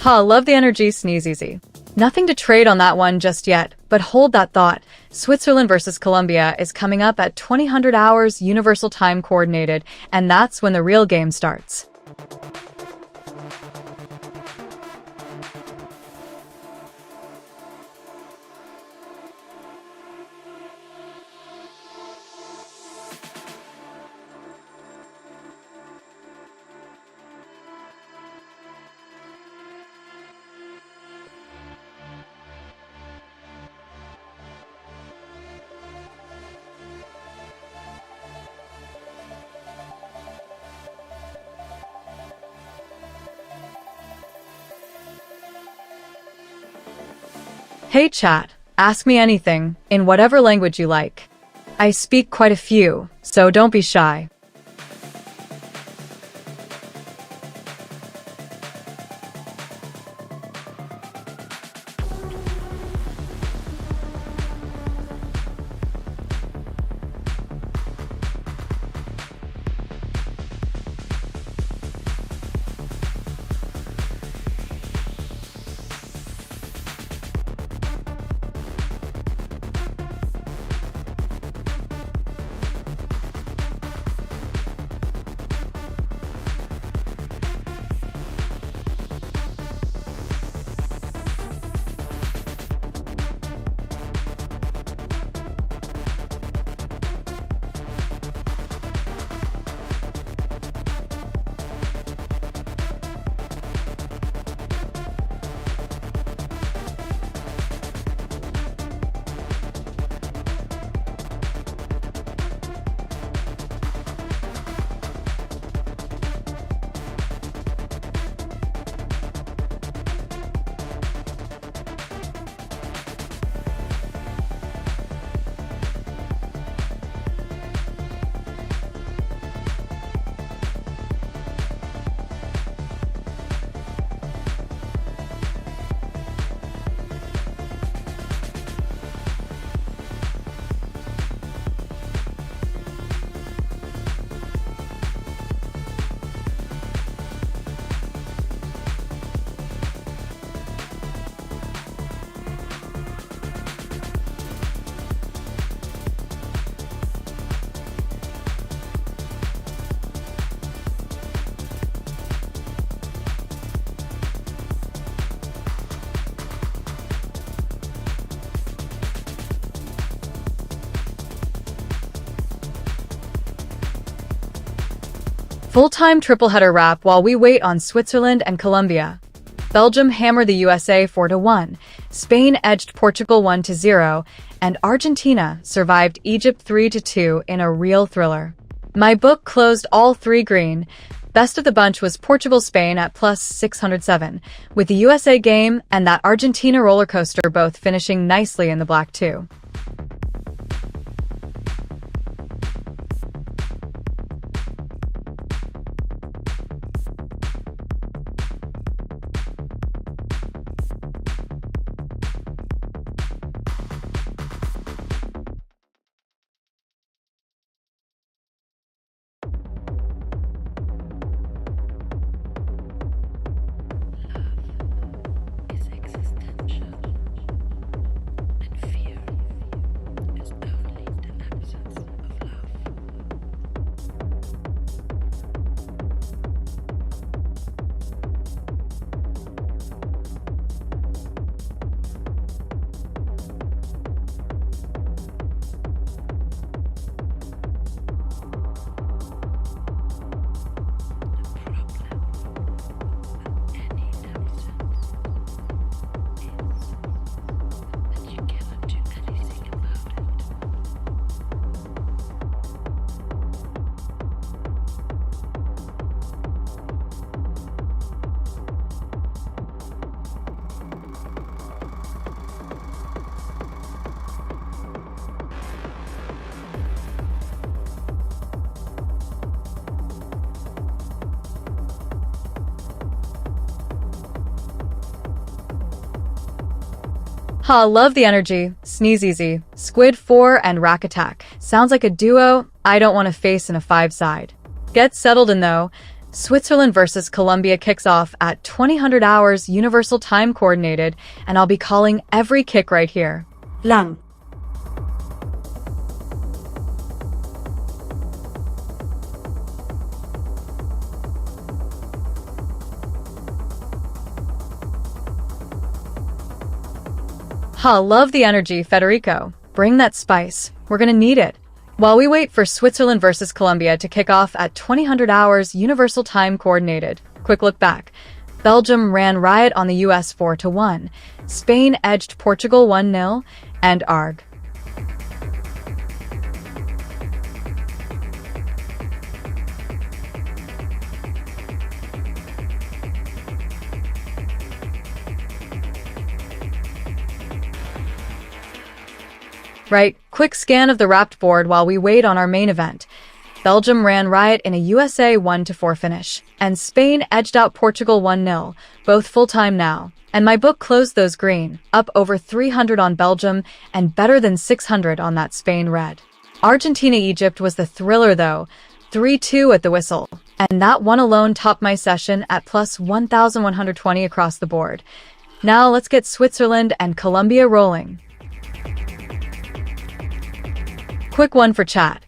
Ha, love the energy, sneeze easy. Nothing to trade on that one just yet, but hold that thought. Switzerland versus Colombia is coming up at 2000 hours Universal Time Coordinated, and that's when the real game starts. Hey chat, ask me anything, in whatever language you like. I speak quite a few, so don't be shy. Full-time triple-header wrap while we wait on Switzerland and Colombia. Belgium hammered the USA 4-1, Spain edged Portugal 1-0, and Argentina survived Egypt 3-2 in a real thriller. My book closed all three green. Best of the bunch was Portugal-Spain at plus 607, with the USA game and that Argentina roller coaster both finishing nicely in the black too. Ha, love the energy. Sneeze easy. Squid 4 and Rack Attack. Sounds like a duo I don't want to face in a 5-side. Get settled in though. Switzerland versus Colombia kicks off at 2000 hours Universal Time Coordinated, and I'll be calling every kick right here. Lang. Ha, love the energy, Federico. Bring that spice. We're gonna need it. While we wait for Switzerland versus Colombia to kick off at 2000 hours Universal Time Coordinated, quick look back. Belgium ran riot on the US 4-1. Spain edged Portugal 1-0, and ARG. Right, quick scan of the wrapped board while we wait on our main event. Belgium ran riot in a USA 1-4 finish, and Spain edged out Portugal 1-0, both full-time now. And my book closed those green, up over 300 on Belgium and better than 600 on that Spain red. Argentina-Egypt was the thriller though, 3-2 at the whistle, and that one alone topped my session at plus 1,120 across the board. Now let's get Switzerland and Colombia rolling. Quick one for chat.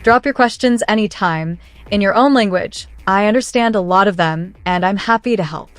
Drop your questions anytime, in your own language. I understand a lot of them, and I'm happy to help.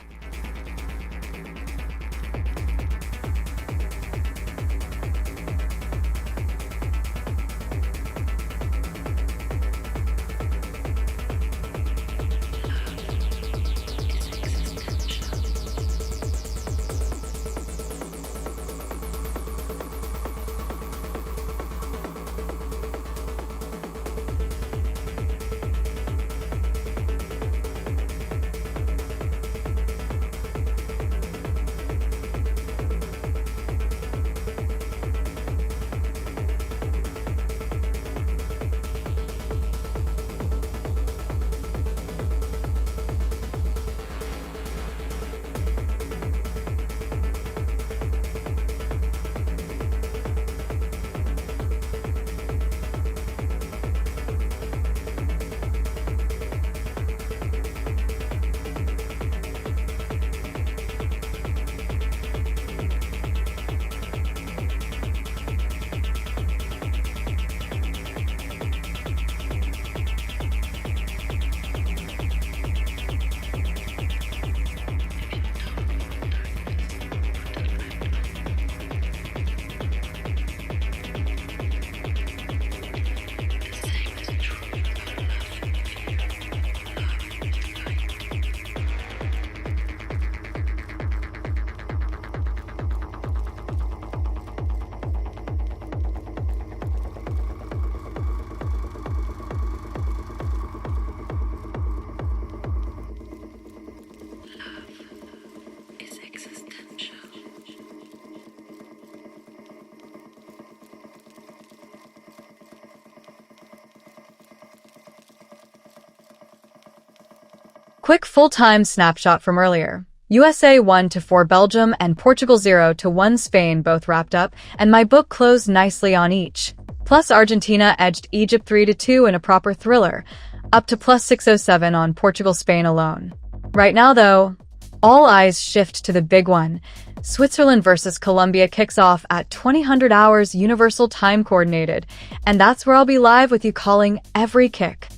Quick full-time snapshot from earlier. USA 1-4 Belgium and Portugal 0-1 Spain both wrapped up, and my book closed nicely on each. Plus Argentina edged Egypt 3-2 in a proper thriller, up to plus 607 on Portugal-Spain alone. Right now though, all eyes shift to the big one. Switzerland versus Colombia kicks off at 2000 hours Universal Time Coordinated, and that's where I'll be live with you calling every kick.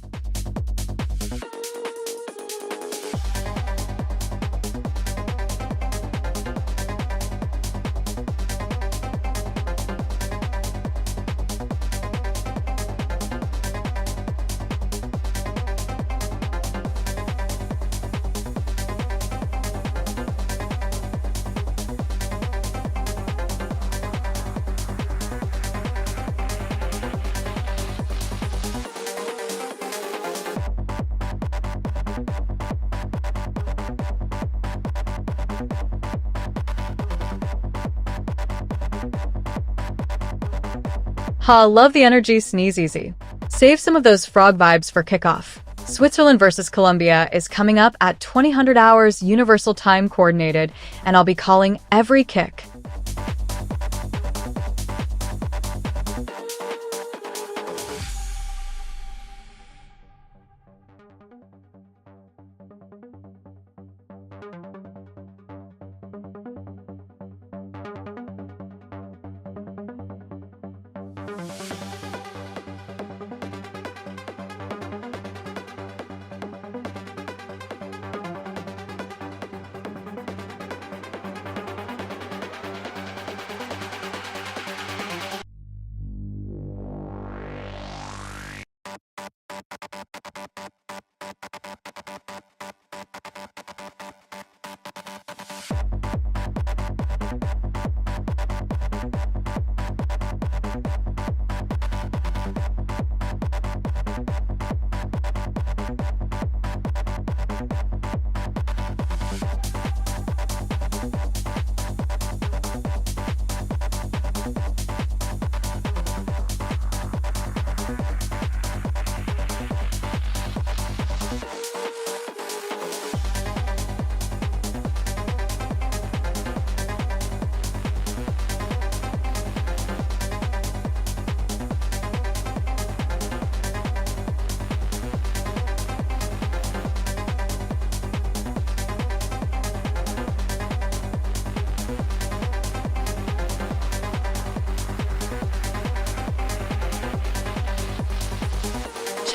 Ha, love the energy, sneeze easy. Save some of those frog vibes for kickoff. Switzerland versus Colombia is coming up at 2000 hours Universal Time Coordinated, and I'll be calling every kick.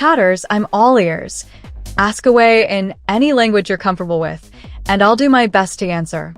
chatters, I'm all ears. Ask away in any language you're comfortable with, and I'll do my best to answer.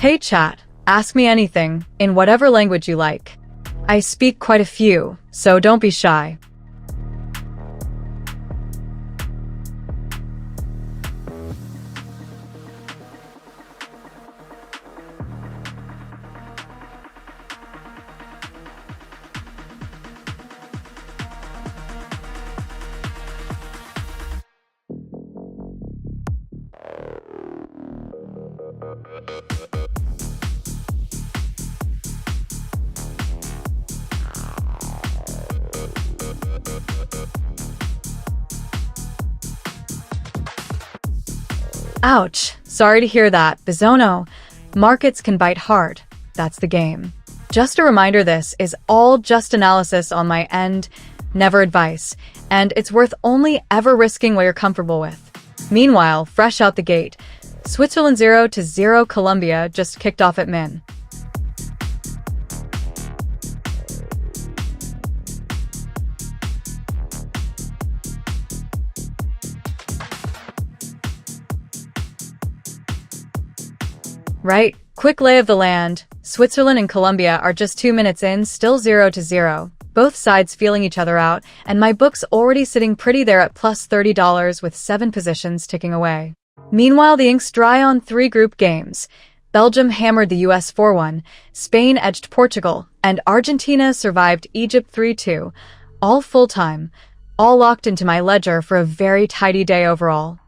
Hey chat, ask me anything, in whatever language you like. I speak quite a few, so don't be shy. Ouch, sorry to hear that, Bizono. Markets can bite hard. That's the game. Just a reminder, this is all just analysis on my end, never advice, and it's worth only ever risking what you're comfortable with. Meanwhile, fresh out the gate, Switzerland 0-0 Colombia just kicked off at min. Right, quick lay of the land. Switzerland and Colombia are just 2 minutes in, still 0-0. Both sides feeling each other out, and my book's already sitting pretty there at plus $30 with 7 positions ticking away. Meanwhile, the ink's dry on 3 group games. Belgium hammered the US 4-1, Spain edged Portugal, and Argentina survived Egypt 3-2. All full-time, all locked into my ledger for a very tidy day overall.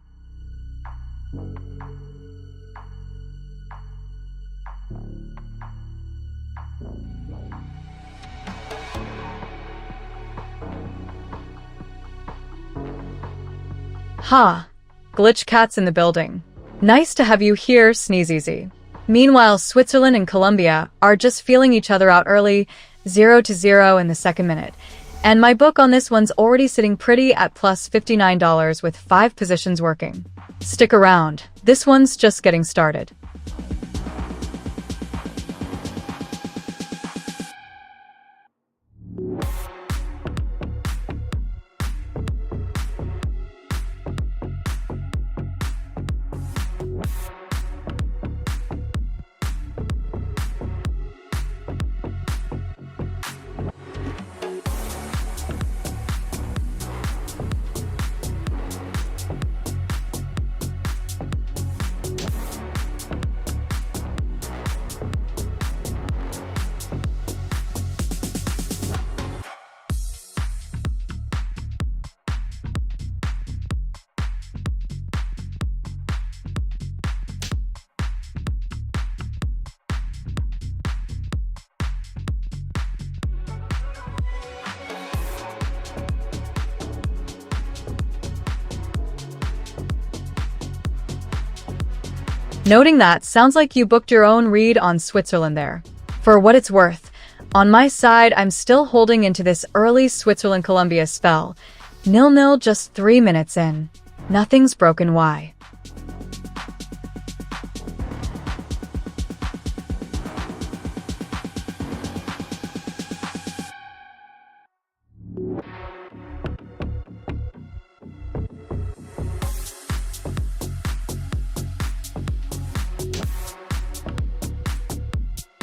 Ha! Glitch Cat's in the building. Nice to have you here, Sneezeezy. Meanwhile, Switzerland and Colombia are just feeling each other out early, 0-0 in the second minute. And my book on this one's already sitting pretty at plus $59 with 5 positions working. Stick around, this one's just getting started. Noting that, sounds like you booked your own read on Switzerland there. For what it's worth, on my side, I'm still holding into this early Switzerland-Colombia spell. 0-0 just 3 minutes in. Nothing's broken. Why?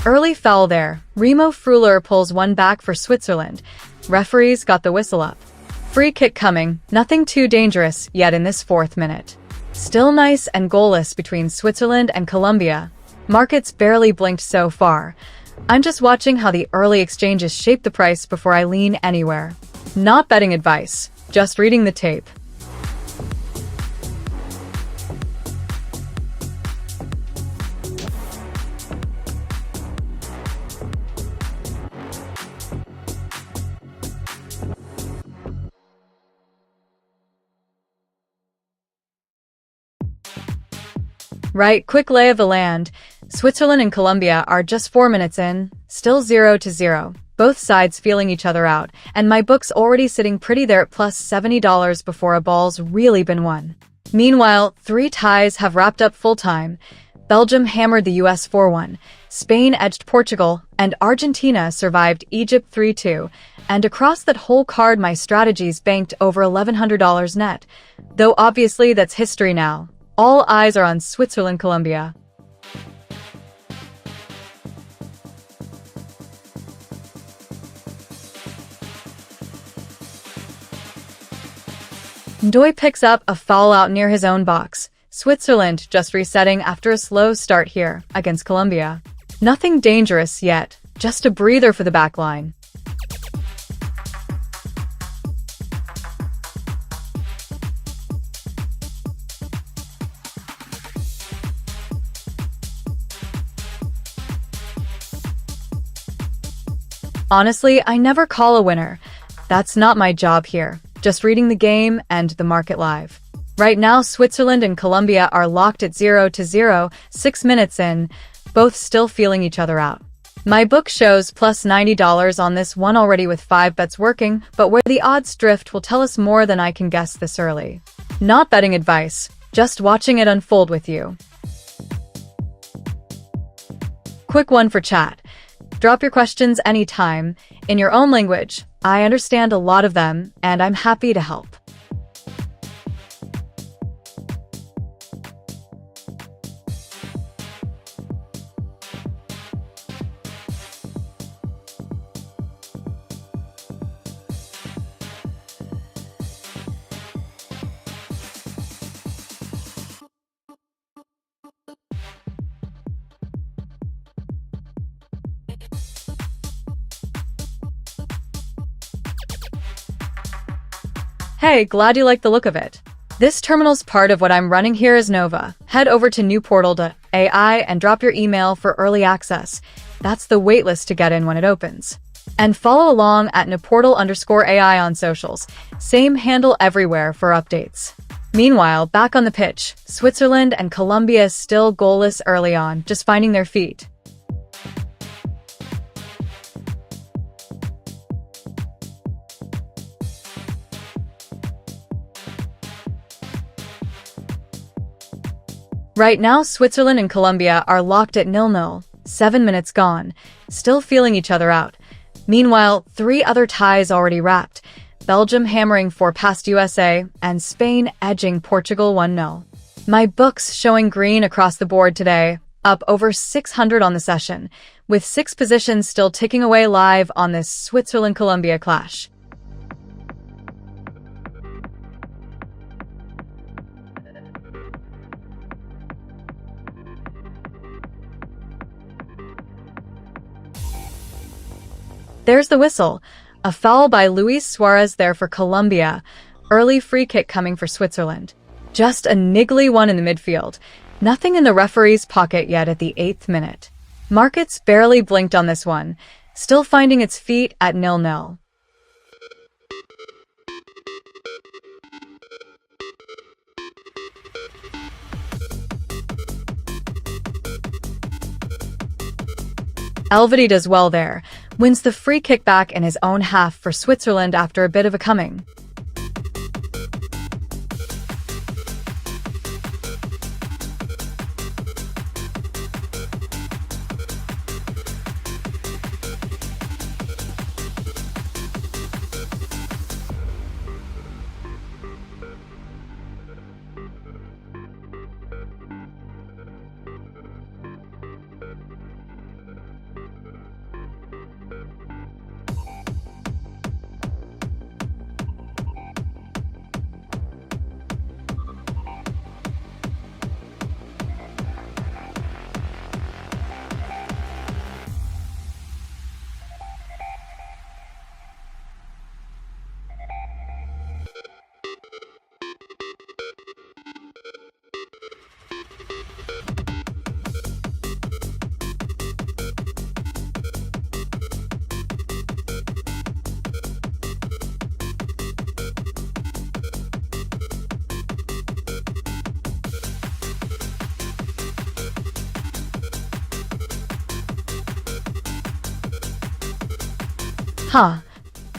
Early foul there. Remo Freuler pulls one back for Switzerland. Referees got the whistle up. Free kick coming, nothing too dangerous yet in this 4th minute. Still nice and goalless between Switzerland and Colombia. Markets barely blinked so far. I'm just watching how the early exchanges shape the price before I lean anywhere. Not betting advice, just reading the tape. Right, quick lay of the land. Switzerland and Colombia are just 4 minutes in, still 0-0. Both sides feeling each other out, and my book's already sitting pretty there at plus $70 before a ball's really been won. Meanwhile, 3 ties have wrapped up full-time. Belgium hammered the US 4-1, Spain edged Portugal, and Argentina survived Egypt 3-2. And across that whole card, my strategies banked over $1,100 net. Though obviously that's history now. All eyes are on Switzerland-Colombia. Ndoye picks up a foul out near his own box. Switzerland just resetting after a slow start here against Colombia. Nothing dangerous yet, just a breather for the backline. Honestly, I never call a winner. That's not my job here. Just reading the game and the market live. Right now, Switzerland and Colombia are locked at 0-0, 6 minutes in, both still feeling each other out. My book shows plus $90 on this one already with 5 bets working, but where the odds drift will tell us more than I can guess this early. Not betting advice, just watching it unfold with you. Quick one for chat. Drop your questions anytime, in your own language. I understand a lot of them, and I'm happy to help. Hey, glad you like the look of it. This terminal's part of what I'm running here is Nova. Head over to newportal.ai and drop your email for early access. That's the waitlist to get in when it opens. And follow along at newportal_AI on socials. Same handle everywhere for updates. Meanwhile, back on the pitch, Switzerland and Colombia still goalless early on, just finding their feet. Right now, Switzerland and Colombia are locked at 0-0, 7 minutes gone, still feeling each other out. Meanwhile, 3 other ties already wrapped. Belgium hammering 4 past USA, and Spain edging Portugal 1-0. My book's showing green across the board today, up over 600 on the session, with 6 positions still ticking away live on this Switzerland-Colombia clash. There's the whistle. A foul by Luis Suarez there for Colombia. Early free kick coming for Switzerland. Just a niggly one in the midfield. Nothing in the referee's pocket yet at the 8th minute. Markets barely blinked on this one. Still finding its feet at 0-0. Elvedi does well there. Wins the free kick back in his own half for Switzerland after a bit of a coming.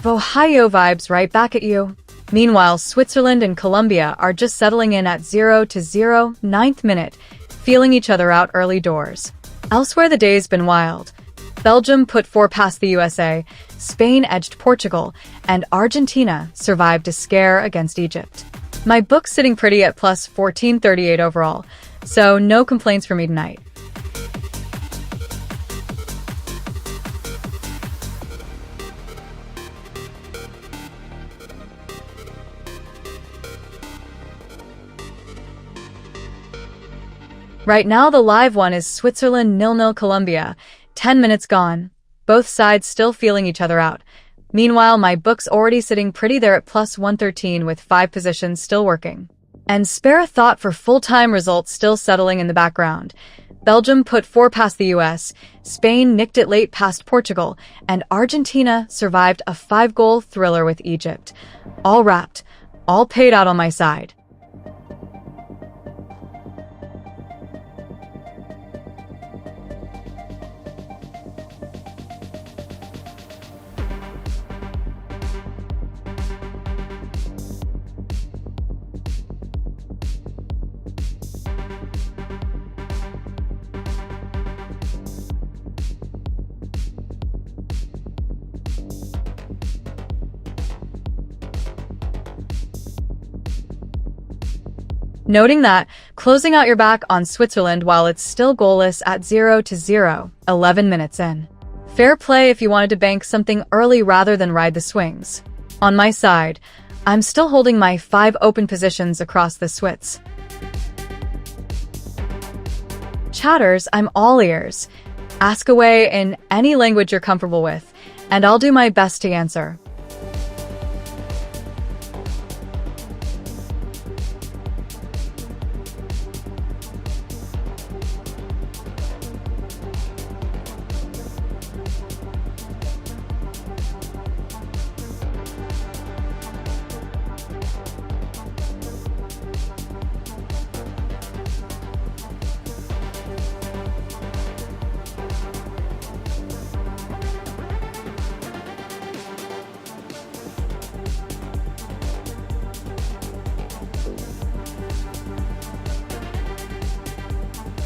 Ohio vibes right back at you. Meanwhile, Switzerland and Colombia are just settling in at 0-0, 9th minute, feeling each other out early doors. Elsewhere, the day's been wild. Belgium put 4 past the USA, Spain edged Portugal, and Argentina survived a scare against Egypt. My book's sitting pretty at plus 1438 overall, so no complaints for me tonight. Right now, the live one is Switzerland 0-0 Colombia. 10 minutes gone. Both sides still feeling each other out. Meanwhile, my book's already sitting pretty there at plus 113 with 5 positions still working. And spare a thought for full-time results still settling in the background. Belgium put 4 past the US, Spain nicked it late past Portugal, and Argentina survived a 5-goal thriller with Egypt. All wrapped, all paid out on my side. Noting that, closing out your back on Switzerland while it's still goalless at 0-0, 11 minutes in. Fair play if you wanted to bank something early rather than ride the swings. On my side, I'm still holding my 5 open positions across the Switz. Chatters, I'm all ears. Ask away in any language you're comfortable with, and I'll do my best to answer.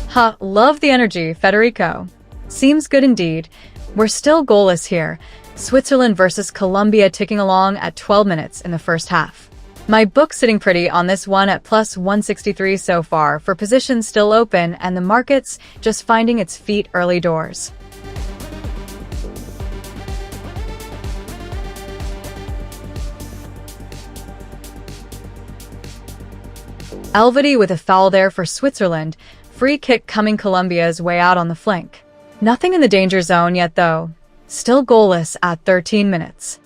Ha, love the energy, Federico. Seems good indeed. We're still goalless here. Switzerland versus Colombia ticking along at 12 minutes in the first half. My book's sitting pretty on this one at plus 163 so far for positions still open and the market's just finding its feet early doors. Elvedi with a foul there for Switzerland. Free kick coming Colombia's way out on the flank. Nothing in the danger zone yet though. Still goalless at 13 minutes.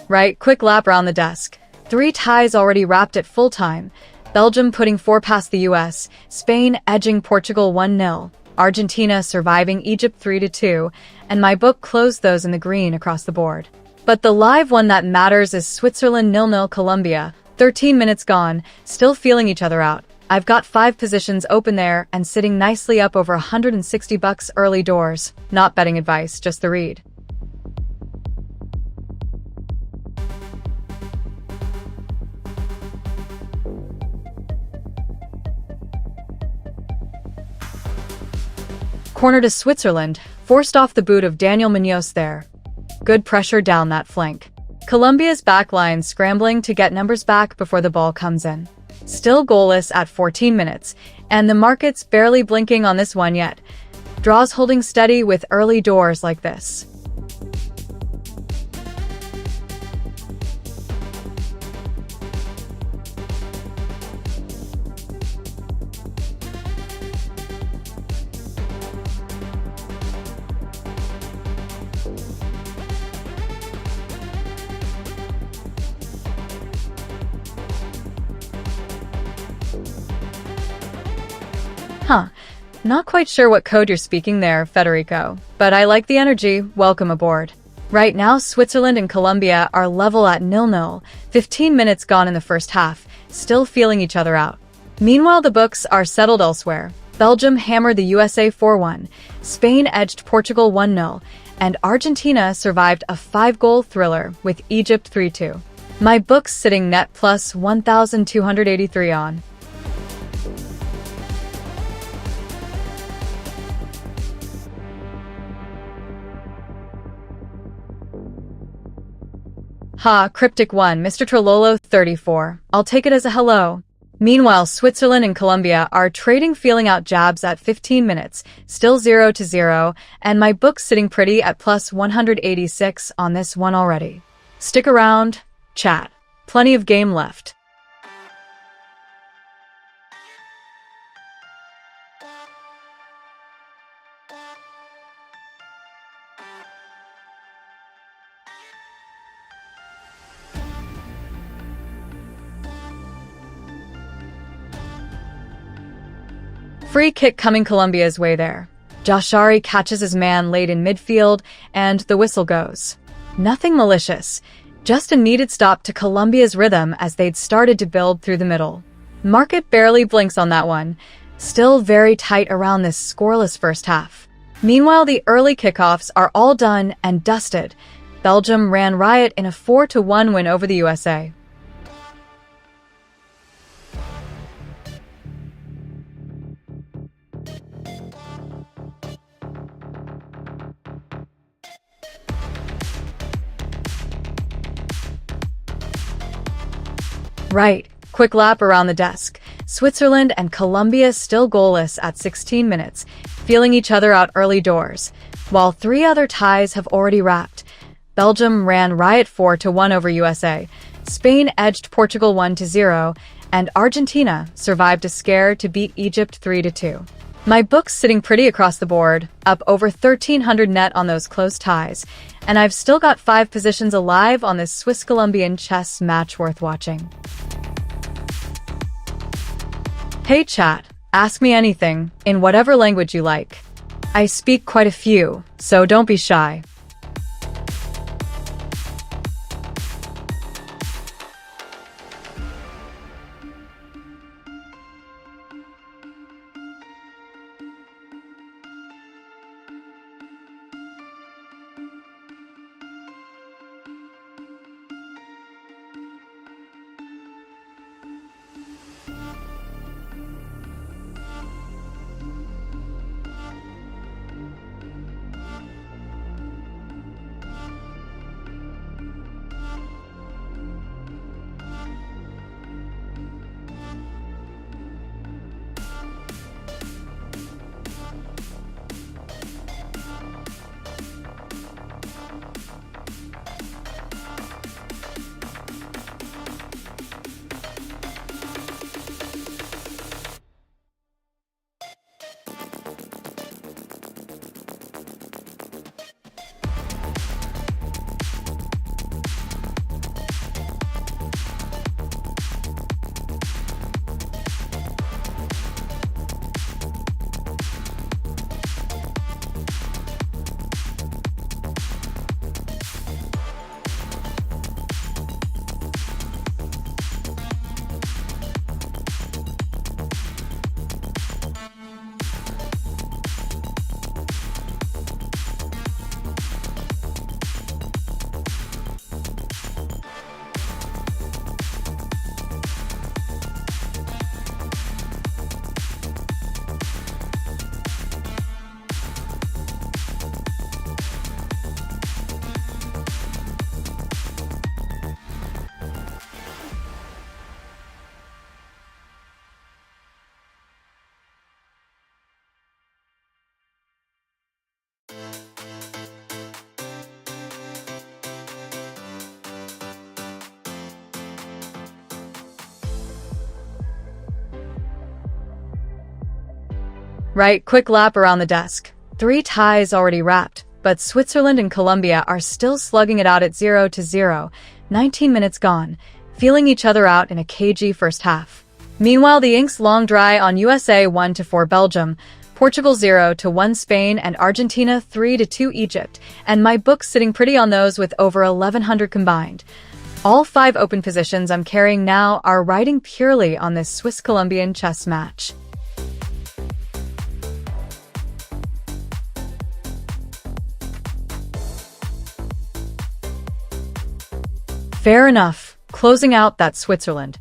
Right, quick lap around the desk. 3 ties already wrapped at full time. Belgium putting 4 past the US, Spain edging Portugal 1-0, Argentina surviving Egypt 3-2, and my book closed those in the green across the board. But the live one that matters is Switzerland 0-0 Colombia, 13 minutes gone, still feeling each other out. I've got 5 positions open there and sitting nicely up over $160 early doors. Not betting advice, just the read. Corner to Switzerland, forced off the boot of Daniel Munoz there. Good pressure down that flank. Colombia's backline scrambling to get numbers back before the ball comes in. Still goalless at 14 minutes, and the market's barely blinking on this one yet. Draws holding steady with early doors like this. Huh. Not quite sure what code you're speaking there, Federico, but I like the energy. Welcome aboard. Right now, Switzerland and Colombia are level at 0-0, 15 minutes gone in the first half, still feeling each other out. Meanwhile, the books are settled elsewhere. Belgium hammered the USA 4-1, Spain edged Portugal 1-0, and Argentina survived a 5-goal thriller with Egypt 3-2. My book's sitting net plus 1,283 on. Ha, cryptic one, Mr. Trololo 34. I'll take it as a hello. Meanwhile, Switzerland and Colombia are trading feeling out jabs at 15 minutes, still 0-0, and my book's sitting pretty at plus 186 on this one already. Stick around, chat. Plenty of game left. Free kick coming Colombia's way there. Jashari catches his man late in midfield, and the whistle goes. Nothing malicious, just a needed stop to Colombia's rhythm as they'd started to build through the middle. Market barely blinks on that one, still very tight around this scoreless first half. Meanwhile, the early kickoffs are all done and dusted. Belgium ran riot in a 4-1 win over the USA. Right, quick lap around the desk. Switzerland and Colombia still goalless at 16 minutes, feeling each other out early doors, while 3 other ties have already wrapped. Belgium ran riot 4-1 over USA, Spain edged Portugal 1-0, and Argentina survived a scare to beat Egypt 3-2. My book's sitting pretty across the board, up over 1,300 net on those close ties, and I've still got 5 positions alive on this Swiss-Colombian chess match worth watching. Hey chat, ask me anything, in whatever language you like. I speak quite a few, so don't be shy. Right, quick lap around the desk. 3 ties already wrapped, but Switzerland and Colombia are still slugging it out at 0-0, 19 minutes gone, feeling each other out in a cagey first half. Meanwhile, the ink's long dry on USA 1-4 Belgium, Portugal 0-1 Spain, and Argentina 3-2 Egypt, and my book's sitting pretty on those with over 1,100 combined. All 5 open positions I'm carrying now are riding purely on this Swiss-Colombian chess match. Fair enough, closing out that Switzerland.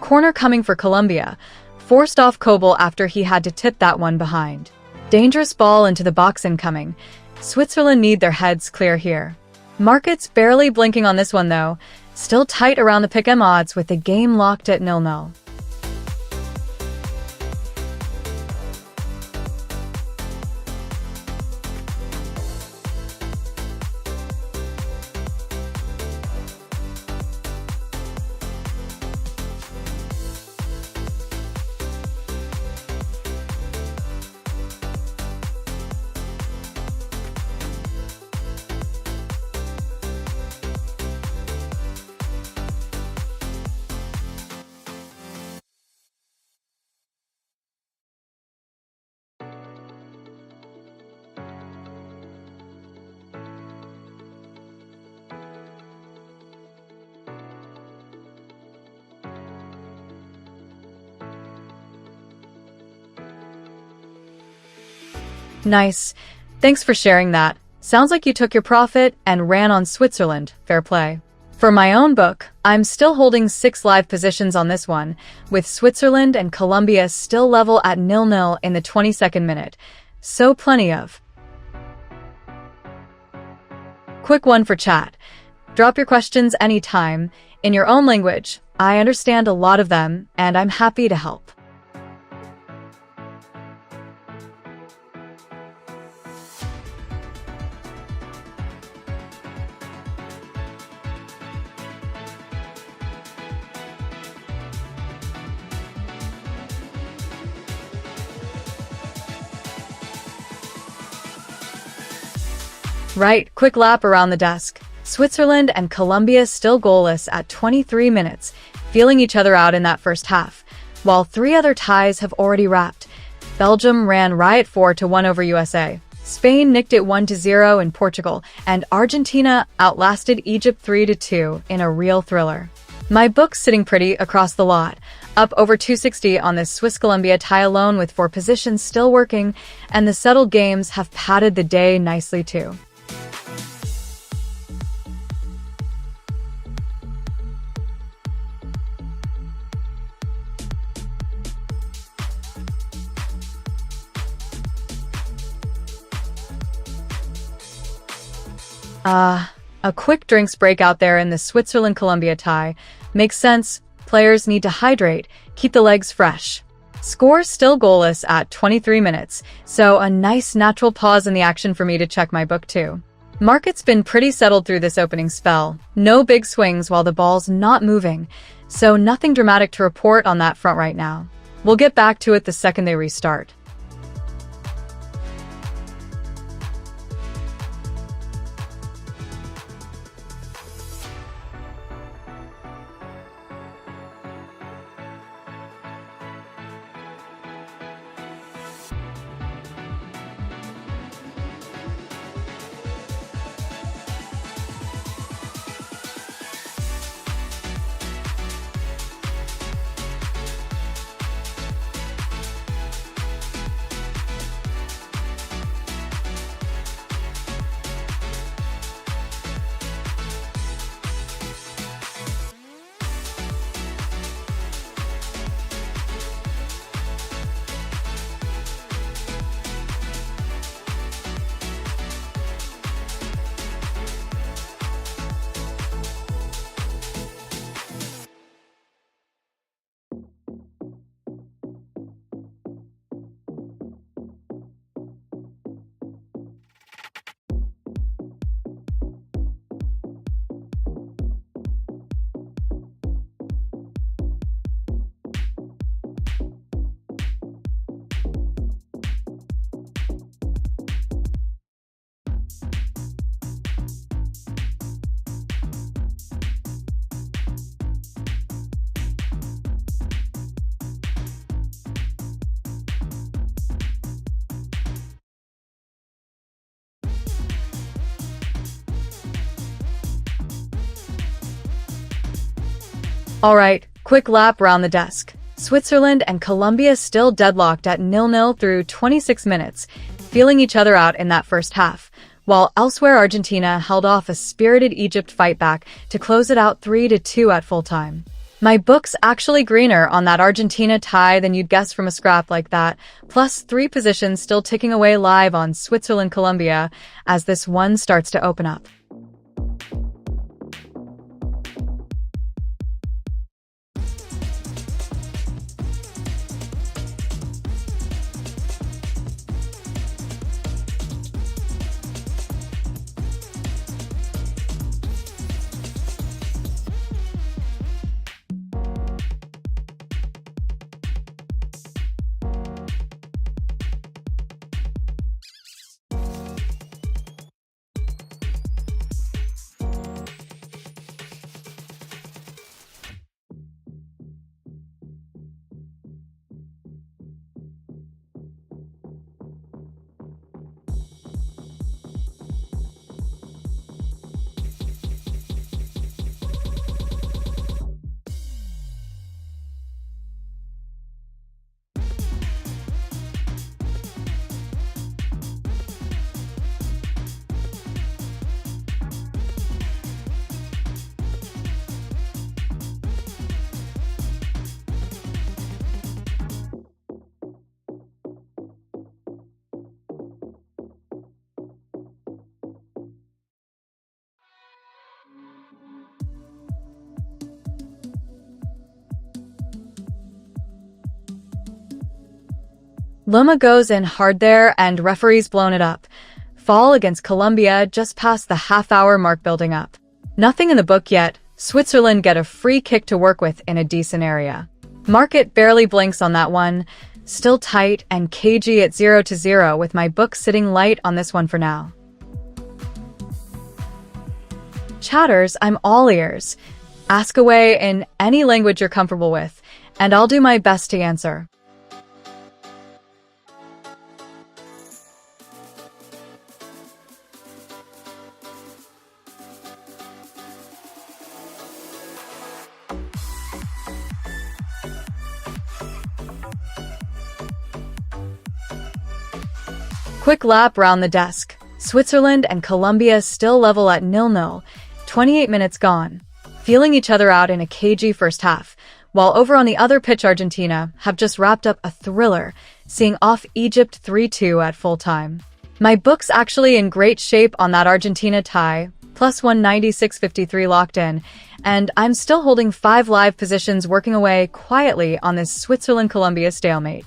Corner coming for Colombia. Forced off Kobel after he had to tip that one behind. Dangerous ball into the box incoming. Switzerland need their heads clear here. Markets barely blinking on this one though. Still tight around the pick 'em odds with the game locked at 0-0. Nice. Thanks for sharing that. Sounds like you took your profit and ran on Switzerland. Fair play. For my own book, I'm still holding 6 live positions on this one, with Switzerland and Colombia still level at 0-0 in the 22nd minute. So plenty of. Quick one for chat. Drop your questions anytime, in your own language. I understand a lot of them, and I'm happy to help. Right, quick lap around the desk. Switzerland and Colombia still goalless at 23 minutes, feeling each other out in that first half, while 3 other ties have already wrapped. Belgium ran riot 4-1 over USA. Spain nicked it 1-0 in Portugal, and Argentina outlasted Egypt 3-2 in a real thriller. My book's sitting pretty across the lot, up over 260 on this Swiss-Colombia tie alone with 4 positions still working, and the settled games have padded the day nicely too. A quick drinks break out there in the Switzerland-Colombia tie. Makes sense. Players need to hydrate, keep the legs fresh. Score still goalless at 23 minutes, so a nice natural pause in the action for me to check my book too. Market's been pretty settled through this opening spell. No big swings while the ball's not moving, so nothing dramatic to report on that front right now. We'll get back to it the second they restart. Alright, quick lap round the desk. Switzerland and Colombia still deadlocked at 0-0 through 26 minutes, feeling each other out in that first half, while elsewhere Argentina held off a spirited Egypt fight back to close it out 3-2 at full time. My book's actually greener on that Argentina tie than you'd guess from a scrap like that, plus 3 positions still ticking away live on Switzerland, Colombia, as this one starts to open up. Loma goes in hard there and referee's blown it up. Fall against Colombia just past the half-hour mark building up. Nothing in the book yet. Switzerland get a free kick to work with in a decent area. Market barely blinks on that one. Still tight and cagey at 0-0 with my book sitting light on this one for now. Chatters, I'm all ears. Ask away in any language you're comfortable with, and I'll do my best to answer. Quick lap round the desk. Switzerland and Colombia still level at 0-0, 28 minutes gone, feeling each other out in a cagey first half, while over on the other pitch Argentina have just wrapped up a thriller, seeing off Egypt 3-2 at full time. My book's actually in great shape on that Argentina tie, plus 196.53 locked in, and I'm still holding 5 live positions working away quietly on this Switzerland-Colombia stalemate.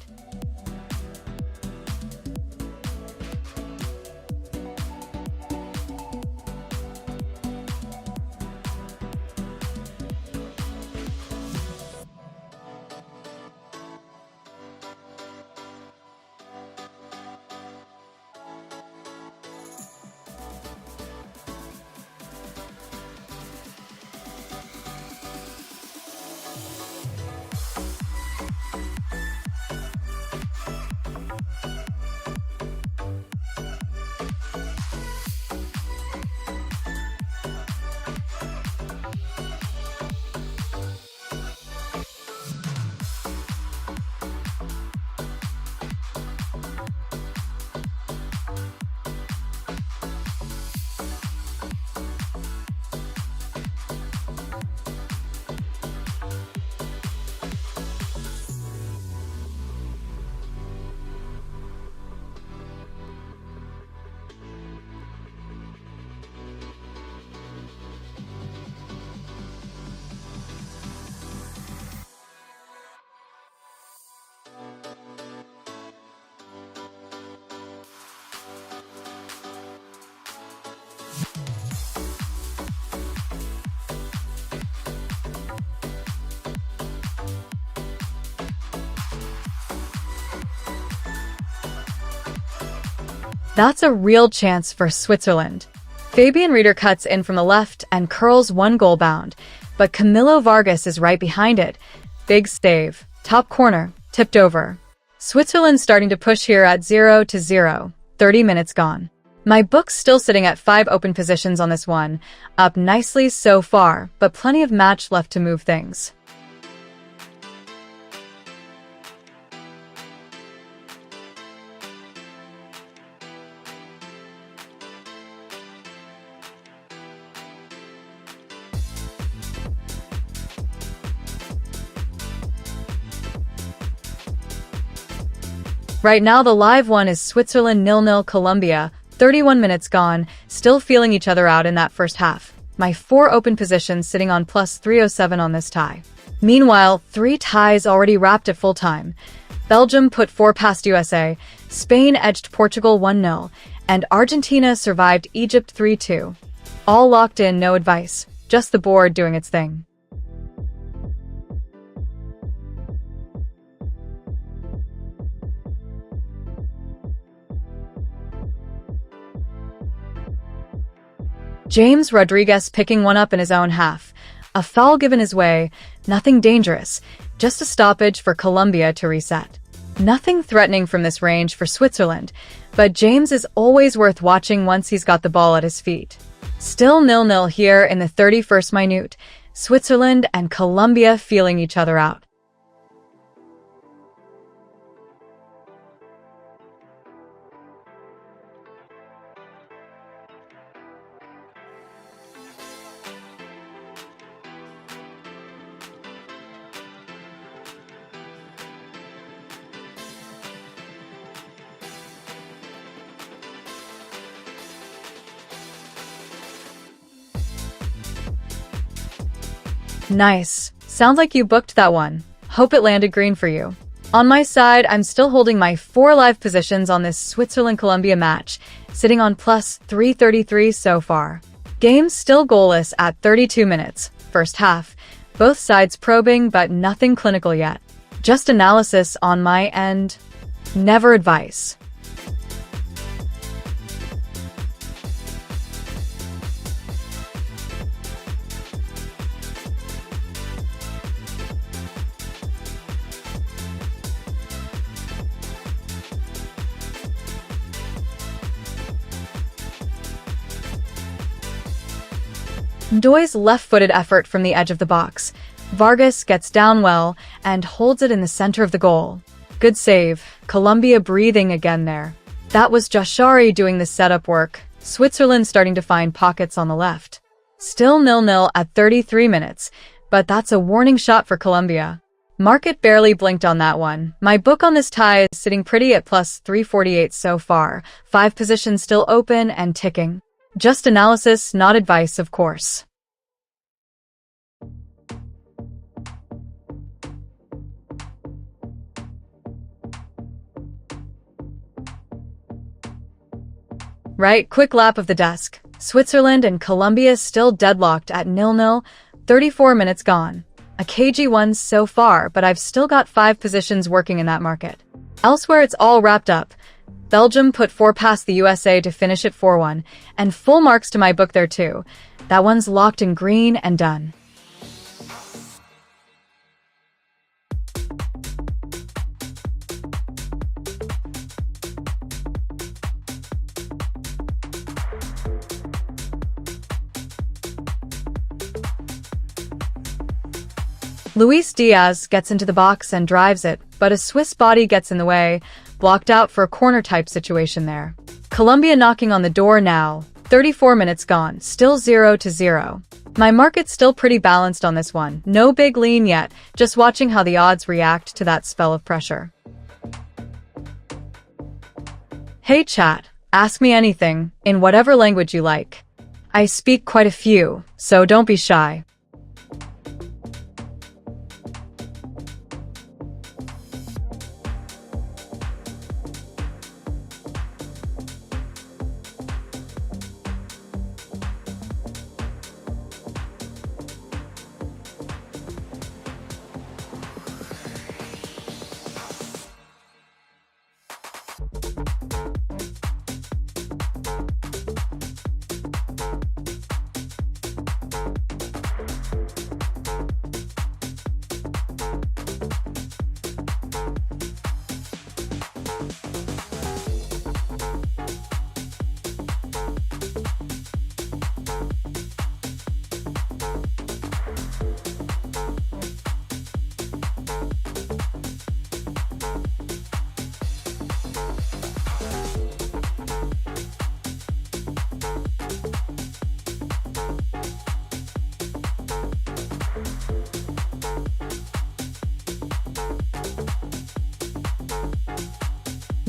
That's a real chance for Switzerland. Fabian Rieder cuts in from the left and curls one goal bound, but Camilo Vargas is right behind it. Big save. Top corner. Tipped over. Switzerland starting to push here at 0-0. 30 minutes gone. My book's still sitting at 5 open positions on this one. Up nicely so far, but plenty of match left to move things. Right now, the live one is Switzerland 0-0 Colombia, 31 minutes gone, still feeling each other out in that first half. My 4 open positions sitting on plus 307 on this tie. Meanwhile, 3 ties already wrapped at full time. Belgium put 4 past USA, Spain edged Portugal 1-0, and Argentina survived Egypt 3-2. All locked in, no advice, just the board doing its thing. James Rodriguez picking one up in his own half. A foul given his way, nothing dangerous, just a stoppage for Colombia to reset. Nothing threatening from this range for Switzerland, but James is always worth watching once he's got the ball at his feet. Still 0-0 here in the 31st minute, Switzerland and Colombia feeling each other out. Nice. Sounds like you booked that one. Hope it landed green for you. On my side, I'm still holding my 4 live positions on this Switzerland-Colombia match, sitting on plus 333 so far. Game still goalless at 32 minutes, first half. Both sides probing, but nothing clinical yet. Just analysis on my end. Never advice. Ndoye's left-footed effort from the edge of the box. Vargas gets down well and holds it in the center of the goal. Good save. Colombia breathing again there. That was Jashari doing the setup work. Switzerland starting to find pockets on the left. Still 0-0 at 33 minutes, but that's a warning shot for Colombia. Market barely blinked on that one. My book on this tie is sitting pretty at plus 348 so far. 5 positions still open and ticking. Just analysis, not advice, of course. Right, quick lap of the desk. Switzerland and Colombia still deadlocked at 0-0, 34 minutes gone. A cagey one so far, but I've still got 5 positions working in that market. Elsewhere, it's all wrapped up. Belgium put 4 past the USA to finish at 4-1, and full marks to my book there too. That one's locked in green and done. Luis Diaz gets into the box and drives it, but a Swiss body gets in the way, blocked out for a corner-type situation there. Colombia knocking on the door now, 34 minutes gone, still 0-0. My market's still pretty balanced on this one, no big lean yet, just watching how the odds react to that spell of pressure. Hey chat, ask me anything, in whatever language you like. I speak quite a few, so don't be shy.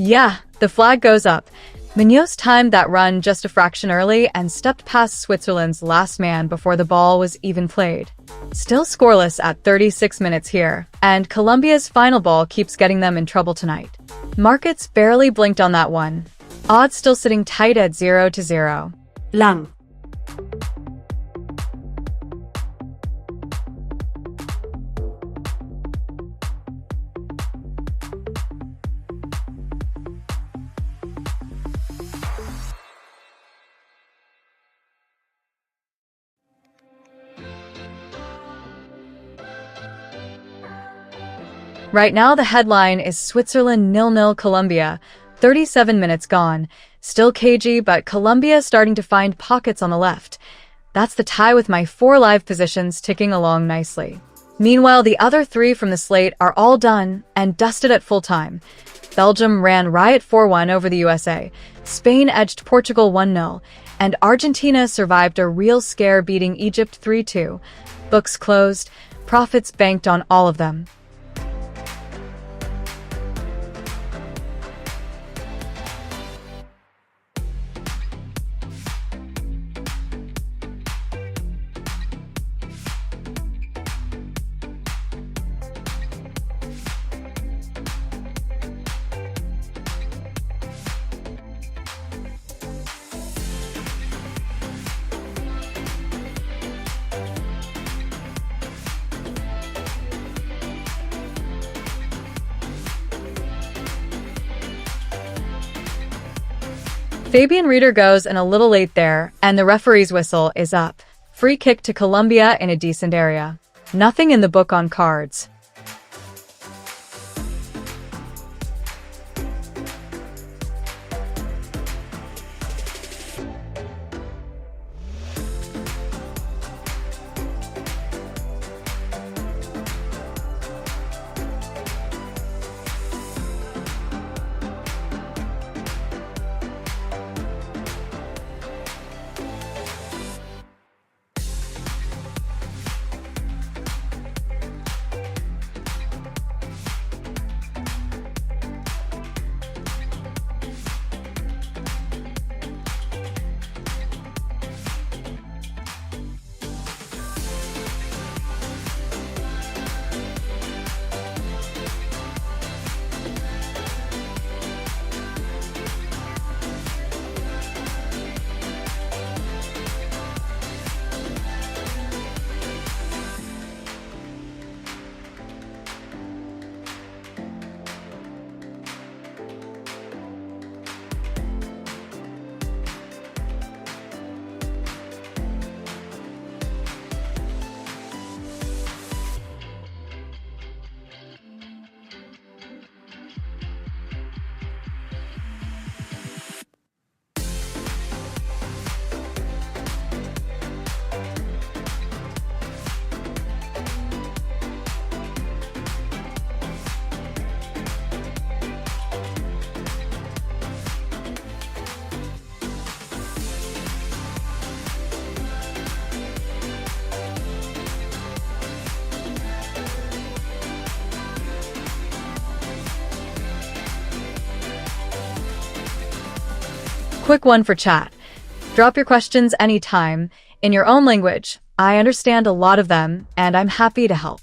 Yeah, the flag goes up. Munoz timed that run just a fraction early and stepped past Switzerland's last man before the ball was even played. Still scoreless at 36 minutes here, and Colombia's final ball keeps getting them in trouble tonight. Markets barely blinked on that one. Odds still sitting tight at 0-0. Lang. Right now, the headline is Switzerland 0-0 Colombia. 37 minutes gone. Still cagey, but Colombia starting to find pockets on the left. That's the tie with my 4 live positions ticking along nicely. Meanwhile, the other 3 from the slate are all done and dusted at full time. Belgium ran riot 4-1 over the USA. Spain edged Portugal 1-0. And Argentina survived a real scare beating Egypt 3-2. Books closed. Profits banked on all of them. Fabian Rieder goes in a little late there, and the referee's whistle is up. Free kick to Colombia in a decent area. Nothing in the book on cards. Quick one for chat. Drop your questions anytime, in your own language. I understand a lot of them, and I'm happy to help.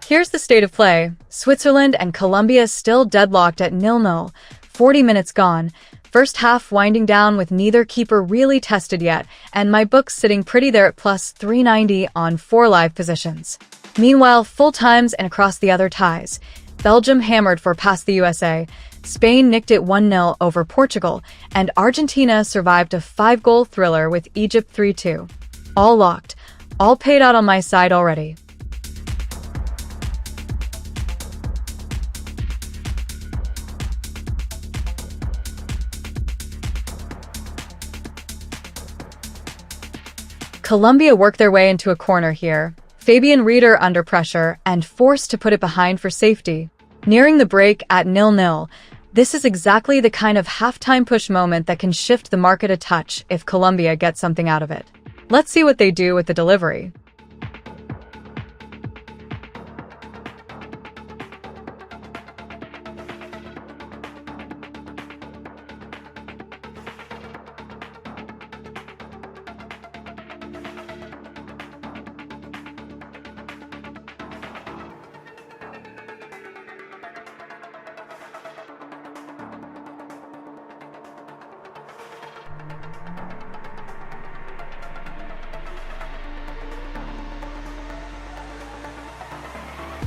Here's the state of play. Switzerland and Colombia still deadlocked at 0-0. 40 minutes gone. First half winding down with neither keeper really tested yet, and my book's sitting pretty there at plus 390 on 4 live positions. Meanwhile, full times and across the other ties. Belgium hammered for past the USA. Spain nicked it 1-0 over Portugal, and Argentina survived a 5-goal thriller with Egypt 3-2. All locked. All paid out on my side already. Colombia worked their way into a corner here. Fabian Rieder under pressure and forced to put it behind for safety. Nearing the break at 0-0, This is exactly the kind of halftime push moment that can shift the market a touch if Colombia gets something out of it. Let's see what they do with the delivery.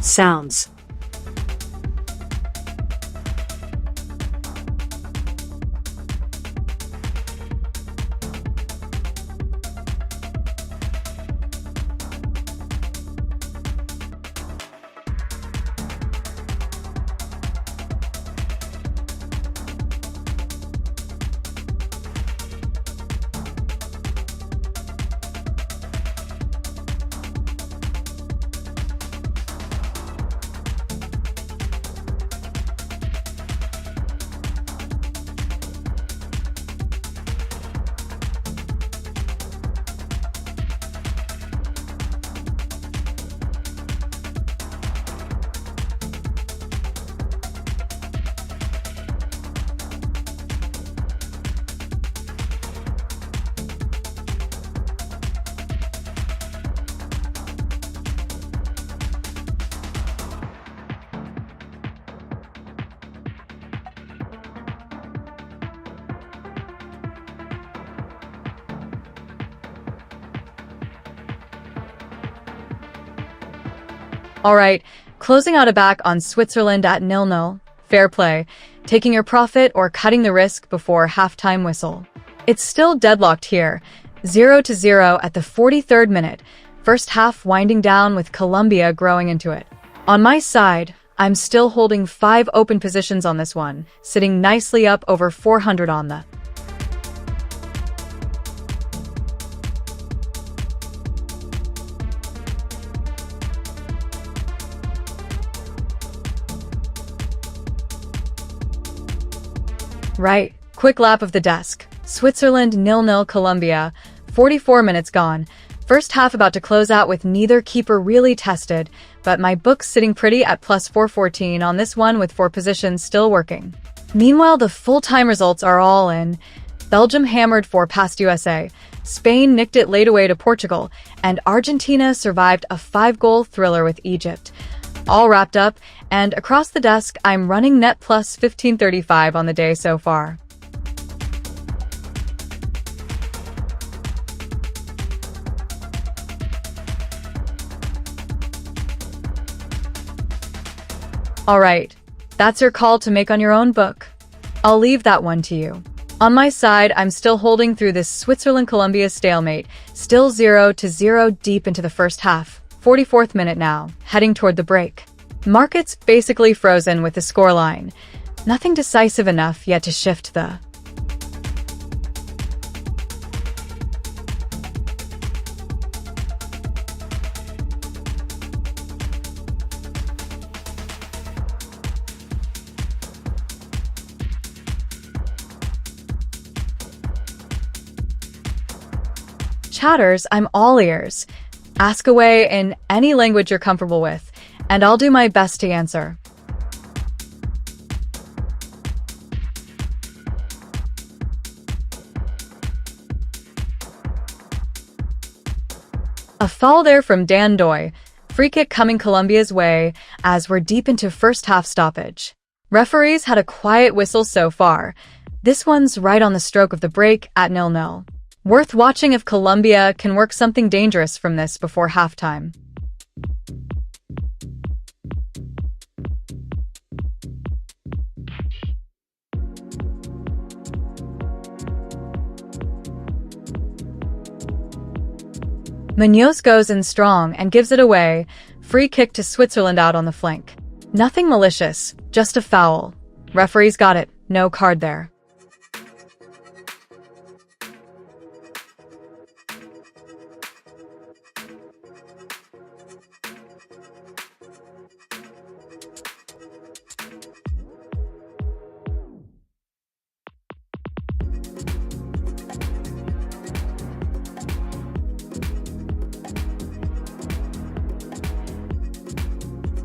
Sounds. All right, closing out a back on Switzerland at 0-0. Fair play, taking your profit or cutting the risk before halftime whistle. It's still deadlocked here, 0-0 at the 43rd minute. First half winding down with Colombia growing into it. On my side, I'm still holding 5 open positions on this one, sitting nicely up over 400 on the. Right, quick lap of the desk. Switzerland 0-0 Colombia, 44 minutes gone. First half about to close out with neither keeper really tested, but my book's sitting pretty at plus 414 on this one with 4 positions still working. Meanwhile, the full-time results are all in. Belgium hammered 4 past USA, Spain nicked it late away to Portugal, and Argentina survived a 5-goal thriller with Egypt. All wrapped up, and across the desk, I'm running net plus 1535 on the day so far. All right, that's your call to make on your own book. I'll leave that one to you. On my side, I'm still holding through this Switzerland-Colombia stalemate, still 0-0 deep into the first half. 44th minute now, heading toward the break. Markets basically frozen with the scoreline. Nothing decisive enough yet to shift the. Chatters, I'm all ears. Ask away in any language you're comfortable with, and I'll do my best to answer. A foul there from Dan Doy. Free kick coming Colombia's way as we're deep into first half stoppage. Referees had a quiet whistle so far. This one's right on the stroke of the break at 0-0. Worth watching if Colombia can work something dangerous from this before halftime. Munoz goes in strong and gives it away. Free kick to Switzerland out on the flank. Nothing malicious, just a foul. Referees got it, no card there.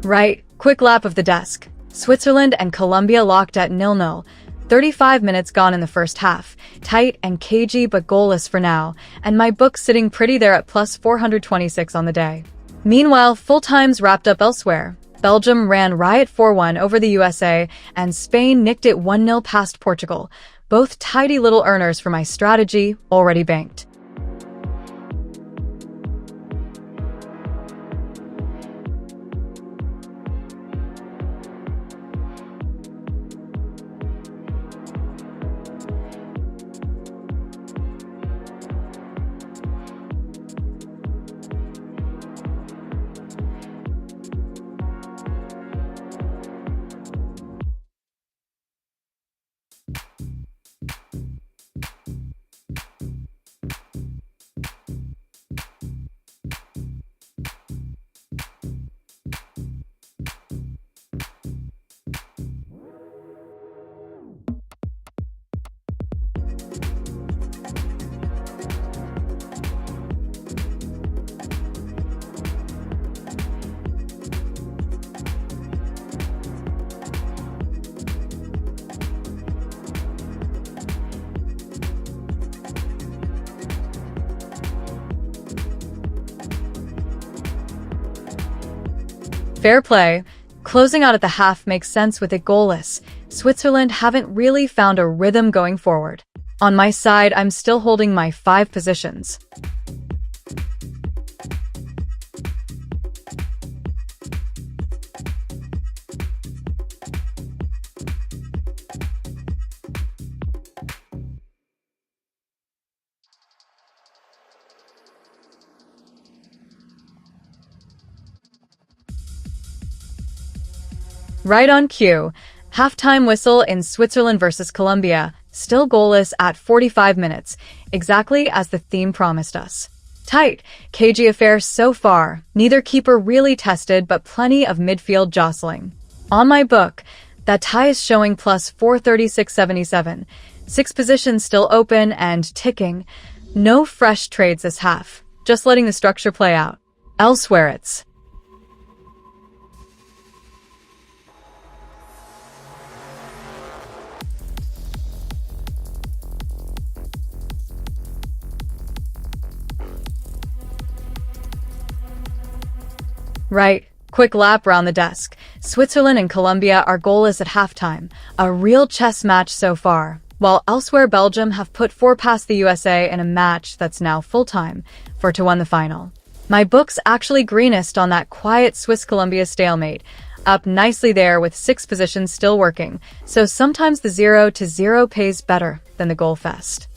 Right, quick lap of the desk. Switzerland and Colombia locked at 0-0. 35 minutes gone in the first half. Tight and cagey but goalless for now, and my book sitting pretty there at plus 426 on the day. Meanwhile, full times wrapped up elsewhere. Belgium ran riot 4-1 over the USA, and Spain nicked it 1-0 past Portugal. Both tidy little earners for my strategy, already banked. Fair play. Closing out at the half makes sense with it goalless. Switzerland haven't really found a rhythm going forward. On my side, I'm still holding my 5 positions. Right on cue. Halftime whistle in Switzerland versus Colombia, still goalless at 45 minutes, exactly as the theme promised us. Tight, cagey affair so far, neither keeper really tested but plenty of midfield jostling. On my book, that tie is showing plus 436.77, 6 positions still open and ticking. No fresh trades this half, just letting the structure play out. Elsewhere it's right. Quick lap round the desk. Switzerland and Colombia are goalless at halftime. A real chess match so far. While elsewhere Belgium have put 4 past the USA in a match that's now full-time, 4-1 the final. My book's actually greenest on that quiet Swiss-Colombia stalemate. Up nicely there with 6 positions still working. So sometimes the 0-0 pays better than the goal fest.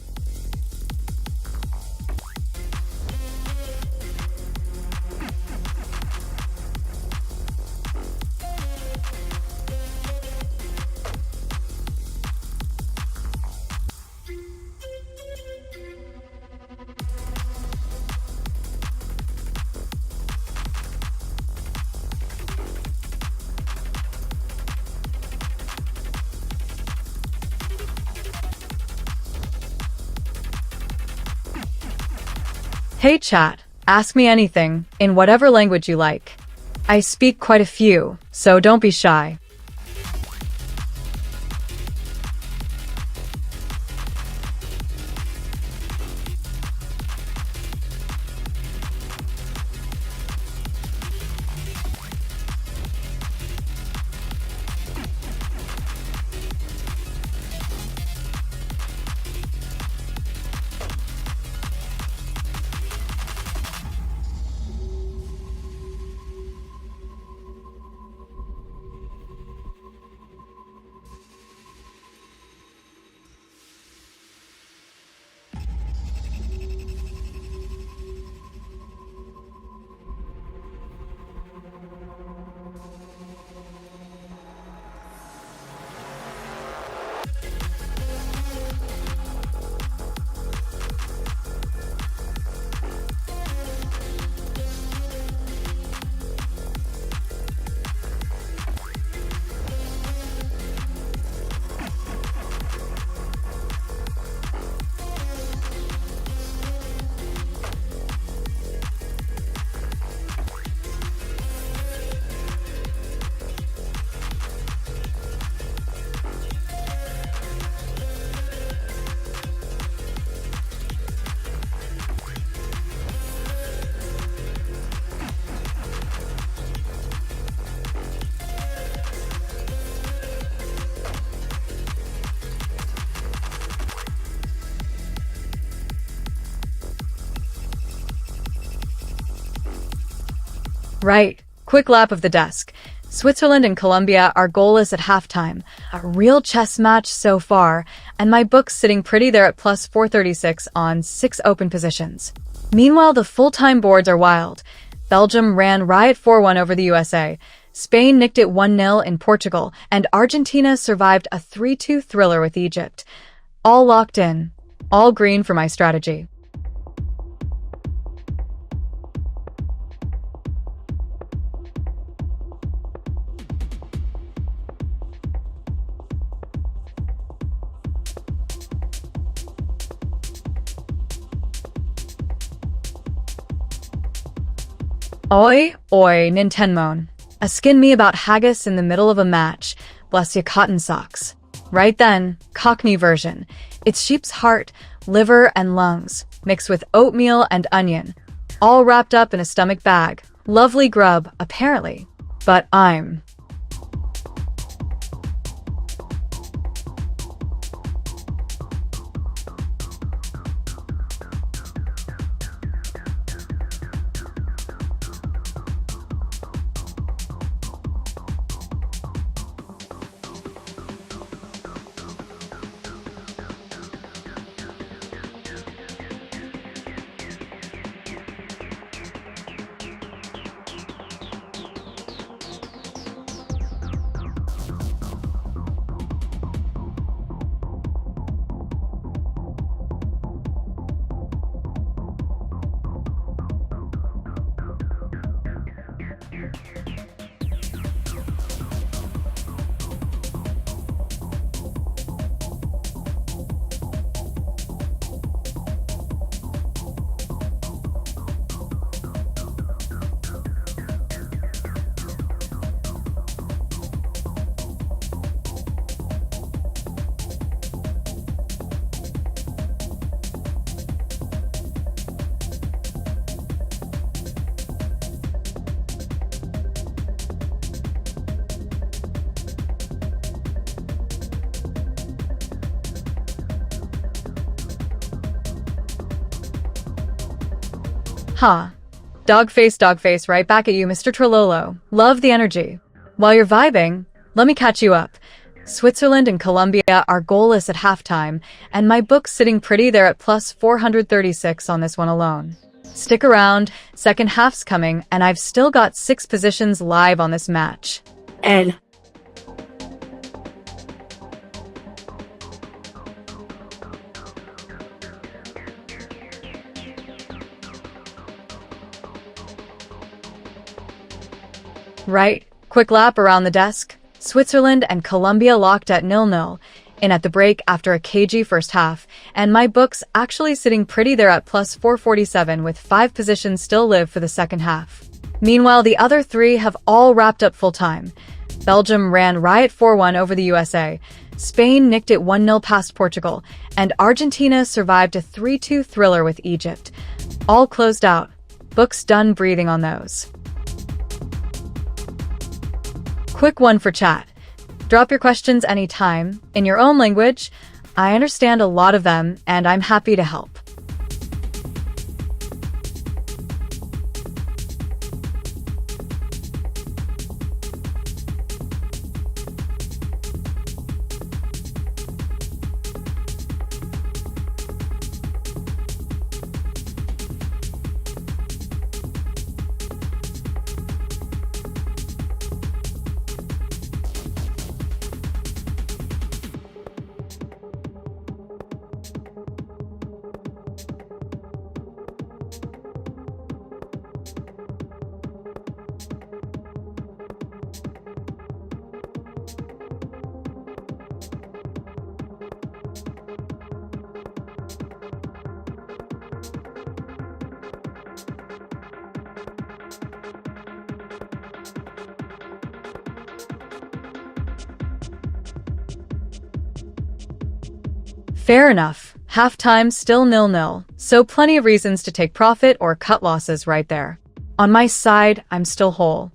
Hey chat, ask me anything, in whatever language you like. I speak quite a few, so don't be shy. Right. Quick lap of the desk. Switzerland and Colombia are goalless at halftime. A real chess match so far, and my book's sitting pretty there at plus 436 on 6 open positions. Meanwhile, the full-time boards are wild. Belgium ran riot 4-1 over the USA. Spain nicked it 1-0 in Portugal, and Argentina survived a 3-2 thriller with Egypt. All locked in. All green for my strategy. Oi, oi, Nintenmon. A skin me about haggis in the middle of a match. Bless ya cotton socks. Right then, Cockney version. It's sheep's heart, liver, and lungs, mixed with oatmeal and onion. All wrapped up in a stomach bag. Lovely grub, apparently. But I'm... Ha. Dogface, right back at you, Mr. Trololo. Love the energy. While you're vibing, let me catch you up. Switzerland and Colombia are goalless at halftime, and my book's sitting pretty there at plus 436 on this one alone. Stick around, second half's coming, and I've still got 6 positions live on this match. L. Right. Quick lap around the desk. Switzerland and Colombia locked at 0-0 in at the break after a cagey first half, and my book's actually sitting pretty there at plus 447 with 5 positions still live for the second half. Meanwhile, the other 3 have all wrapped up full-time. Belgium ran riot 4-1 over the USA. Spain nicked it 1-0 past Portugal, and Argentina survived a 3-2 thriller with Egypt. All closed out. Book's done breathing on those. Quick one for chat. Drop your questions anytime, in your own language. I understand a lot of them, and I'm happy to help. Fair enough. Halftime still 0-0, so plenty of reasons to take profit or cut losses right there. On my side, I'm still whole.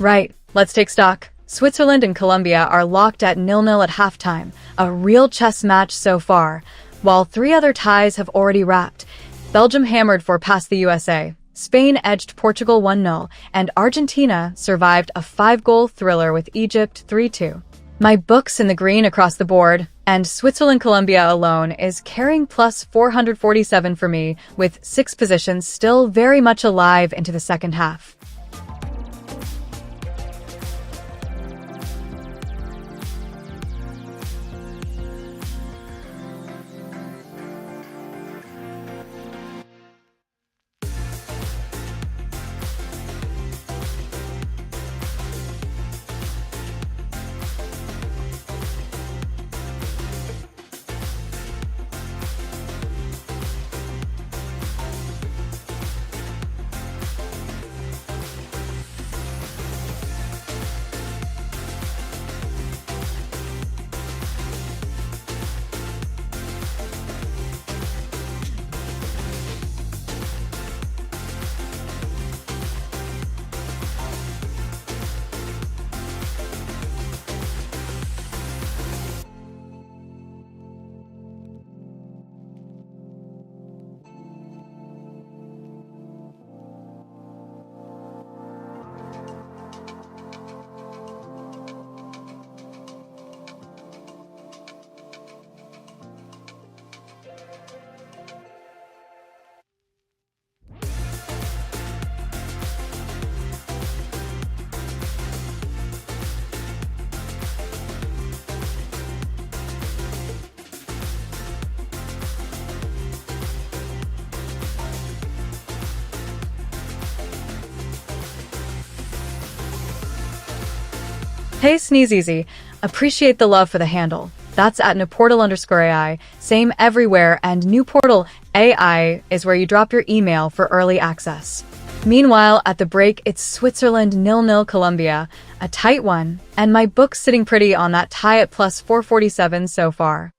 Right, let's take stock. Switzerland and Colombia are locked at 0-0 at halftime, a real chess match so far. While 3 other ties have already wrapped, Belgium hammered for past the USA, Spain edged Portugal 1-0, and Argentina survived a 5-goal thriller with Egypt 3-2. My book's in the green across the board, and Switzerland-Colombia alone is carrying plus 447 for me, with 6 positions still very much alive into the second half. Hey Sneezeezy, appreciate the love for the handle. That's at newportal_AI, same everywhere, and new portal AI is where you drop your email for early access. Meanwhile, at the break, it's Switzerland 0-0 Colombia, a tight one, and my book's sitting pretty on that tie at plus 447 so far.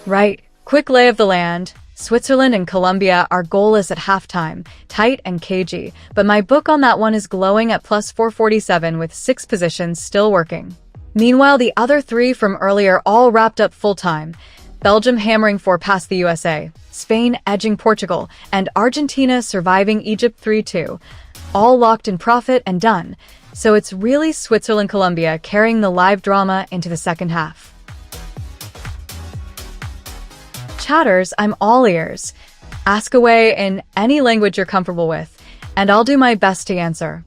Right. Quick lay of the land. Switzerland and Colombia are goalless at halftime, tight and cagey, but my book on that one is glowing at plus 447 with 6 positions still working. Meanwhile, the other 3 from earlier all wrapped up full-time. Belgium hammering 4 past the USA, Spain edging Portugal, and Argentina surviving Egypt 3-2. All locked in profit and done. So it's really Switzerland-Colombia carrying the live drama into the second half. Chatters, I'm all ears. Ask away in any language you're comfortable with, and I'll do my best to answer.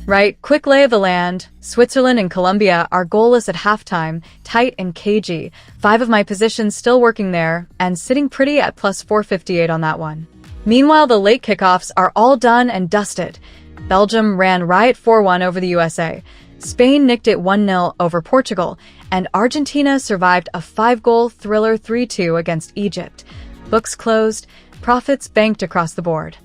Right, quick lay of the land. Switzerland and Colombia are goalless at halftime, tight and cagey. 5 of my positions still working there, and sitting pretty at plus 458 on that one. Meanwhile, the late kickoffs are all done and dusted. Belgium ran riot 4-1 over the USA. Spain nicked it 1-0 over Portugal, and Argentina survived a 5-goal thriller 3-2 against Egypt. Books closed, profits banked across the board.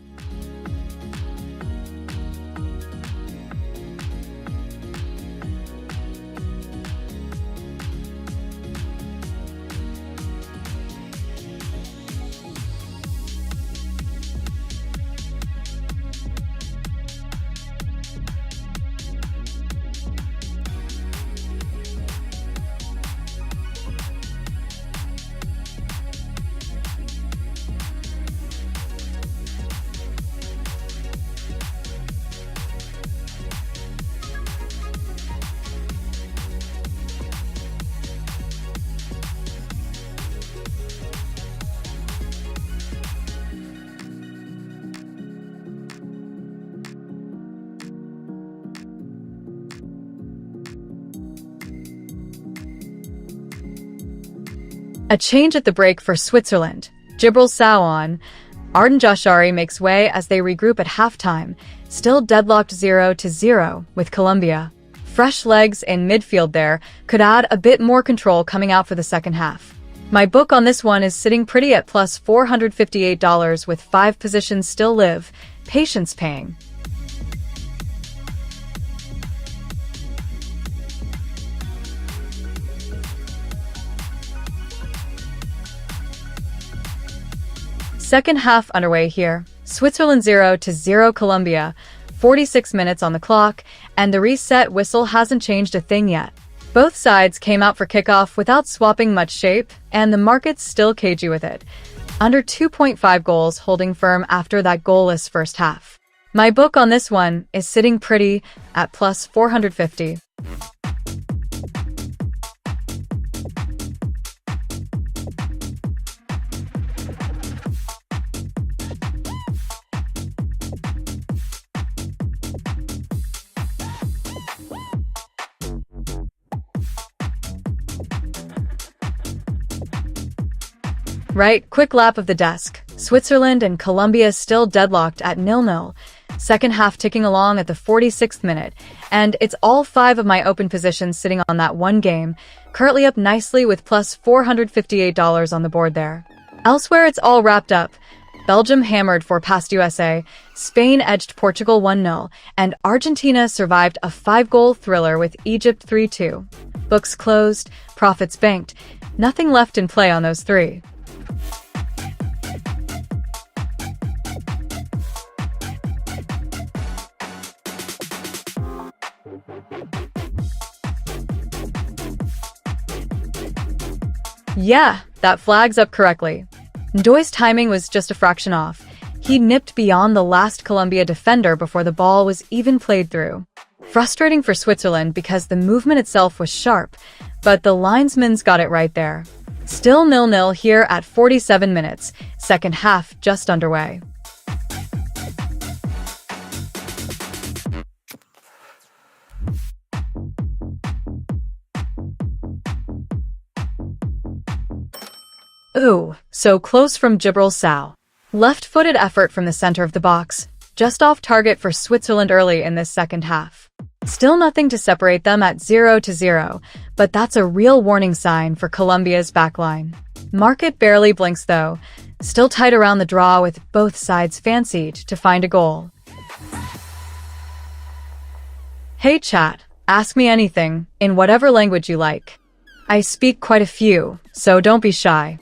A change at the break for Switzerland. Gibraltar on. Arden Jashari makes way as they regroup at halftime, still deadlocked 0-0 with Colombia. Fresh legs in midfield there could add a bit more control coming out for the second half. My book on this one is sitting pretty at plus $458 with 5 positions still live. Patience paying. Second half underway here. Switzerland 0-0 Colombia. 46 minutes on the clock, and the reset whistle hasn't changed a thing yet. Both sides came out for kickoff without swapping much shape, and the market's still cagey with it. Under 2.5 goals holding firm after that goalless first half. My book on this one is sitting pretty at plus 450. Right, quick lap of the desk. Switzerland and Colombia still deadlocked at 0-0. Second half ticking along at the 46th minute, and it's all 5 of my open positions sitting on that one game, currently up nicely with plus $458 on the board there. Elsewhere, it's all wrapped up. Belgium hammered for past USA, Spain edged Portugal 1-0, and Argentina survived a 5-goal thriller with Egypt 3-2. Books closed, profits banked. Nothing left in play on those 3. Yeah, that flags up correctly. Ndoye's timing was just a fraction off. He nipped beyond the last Colombia defender before the ball was even played through. Frustrating for Switzerland because the movement itself was sharp, but the linesman's got it right there. Still 0-0 here at 47 minutes, second half just underway. Ooh, so close from Gibraltar. Left-footed effort from the center of the box, just off target for Switzerland early in this second half. Still nothing to separate them at 0-0, but that's a real warning sign for Colombia's backline. Market barely blinks though, still tight around the draw with both sides fancied to find a goal. Hey chat, ask me anything, in whatever language you like. I speak quite a few, so don't be shy.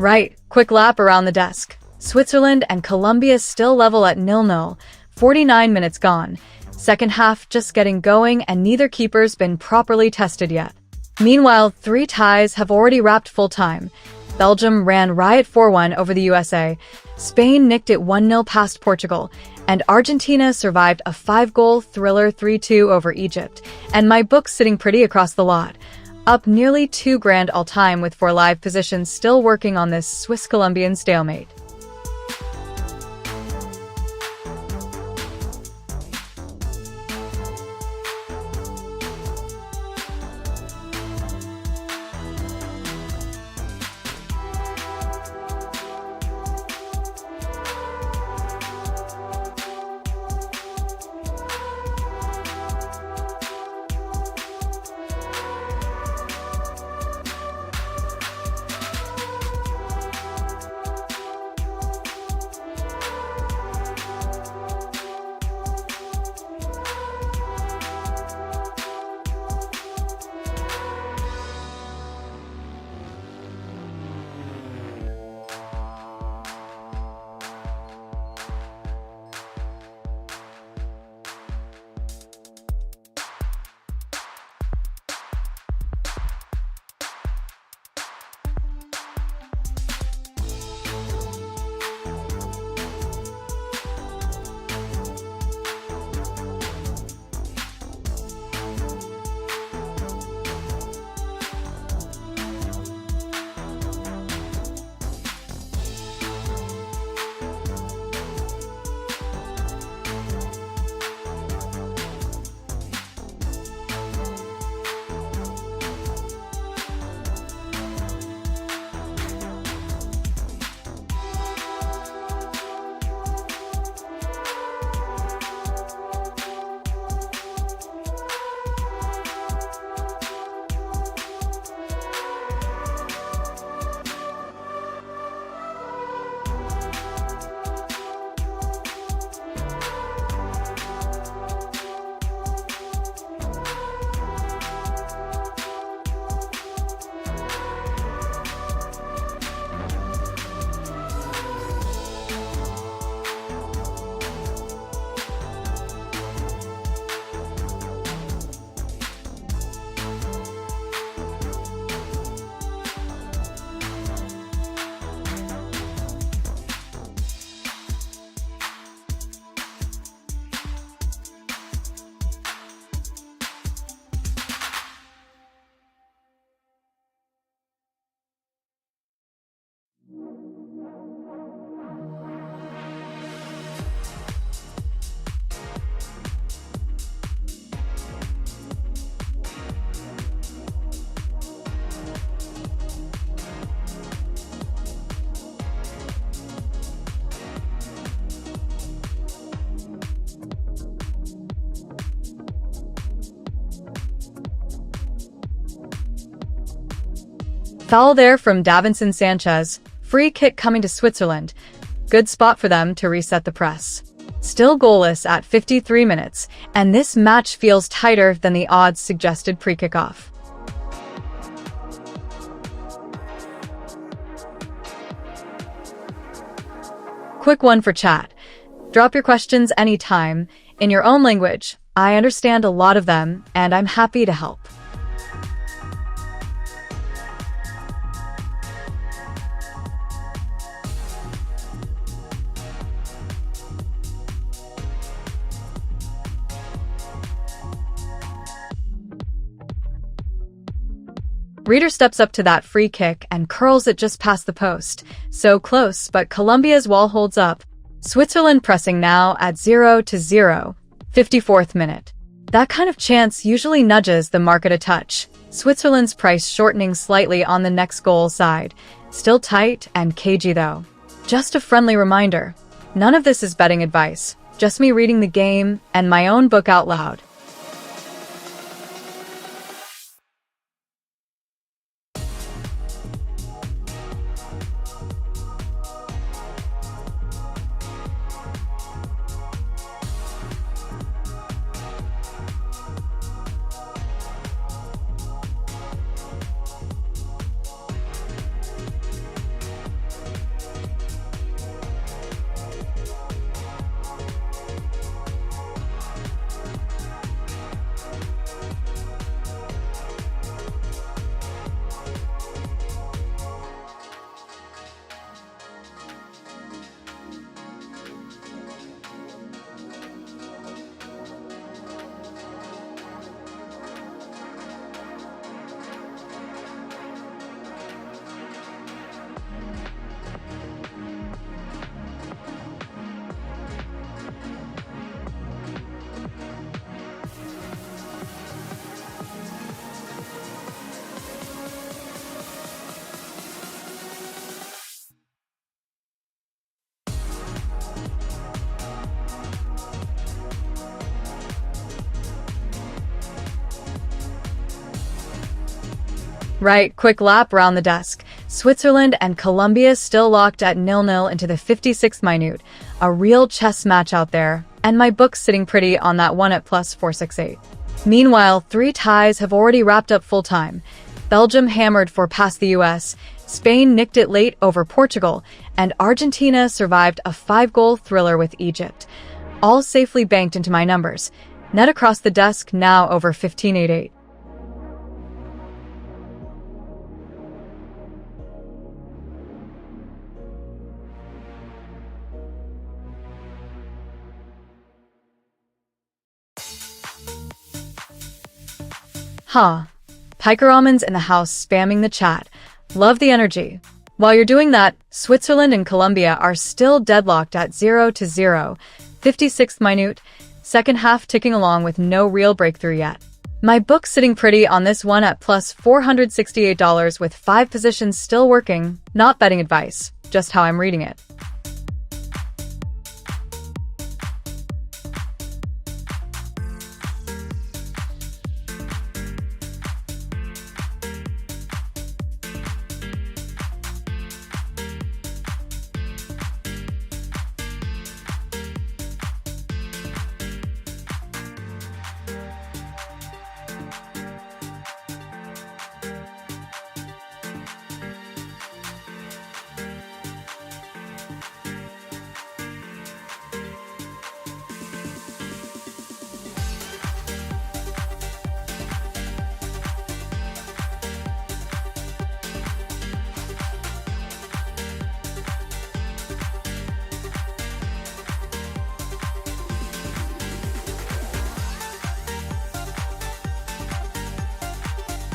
Right, quick lap around the desk. Switzerland and Colombia still level at 0-0, 49 minutes gone. Second half just getting going and neither keeper's been properly tested yet. Meanwhile, 3 ties have already wrapped full time. Belgium ran riot 4-1 over the USA, Spain nicked it 1-0 past Portugal, and Argentina survived a 5-goal thriller 3-2 over Egypt. And my book's sitting pretty across the lot. Up nearly $2,000 all time with 4 live positions still working on this Swiss-Colombian stalemate. Foul there from Davinson Sanchez. Free kick coming to Switzerland. Good spot for them to reset the press. Still goalless at 53 minutes, and this match feels tighter than the odds suggested pre-kickoff. Quick one for chat. Drop your questions anytime, in your own language. I understand a lot of them, and I'm happy to help. Reader steps up to that free kick and curls it just past the post. So close, but Colombia's wall holds up. Switzerland pressing now at 0-0, 54th minute. That kind of chance usually nudges the market a touch. Switzerland's price shortening slightly on the next goal side. Still tight and cagey though. Just a friendly reminder. None of this is betting advice. Just me reading the game and my own book out loud. Right, quick lap round the desk. Switzerland and Colombia still locked at 0-0 into the 56th minute. A real chess match out there. And my book's sitting pretty on that one at plus 468. Meanwhile, 3 ties have already wrapped up full time. Belgium hammered for past the US, Spain nicked it late over Portugal, and Argentina survived a 5-goal thriller with Egypt. All safely banked into my numbers. Net across the desk now over 1588. Huh. Piker almonds in the house spamming the chat. Love the energy. While you're doing that, Switzerland and Colombia are still deadlocked at 0-0. 56th minute, second half ticking along with no real breakthrough yet. My book's sitting pretty on this one at plus $468 with 5 positions still working. Not betting advice, just how I'm reading it.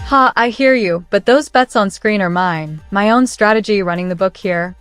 Ha, I hear you, but those bets on screen are mine. My own strategy running the book here.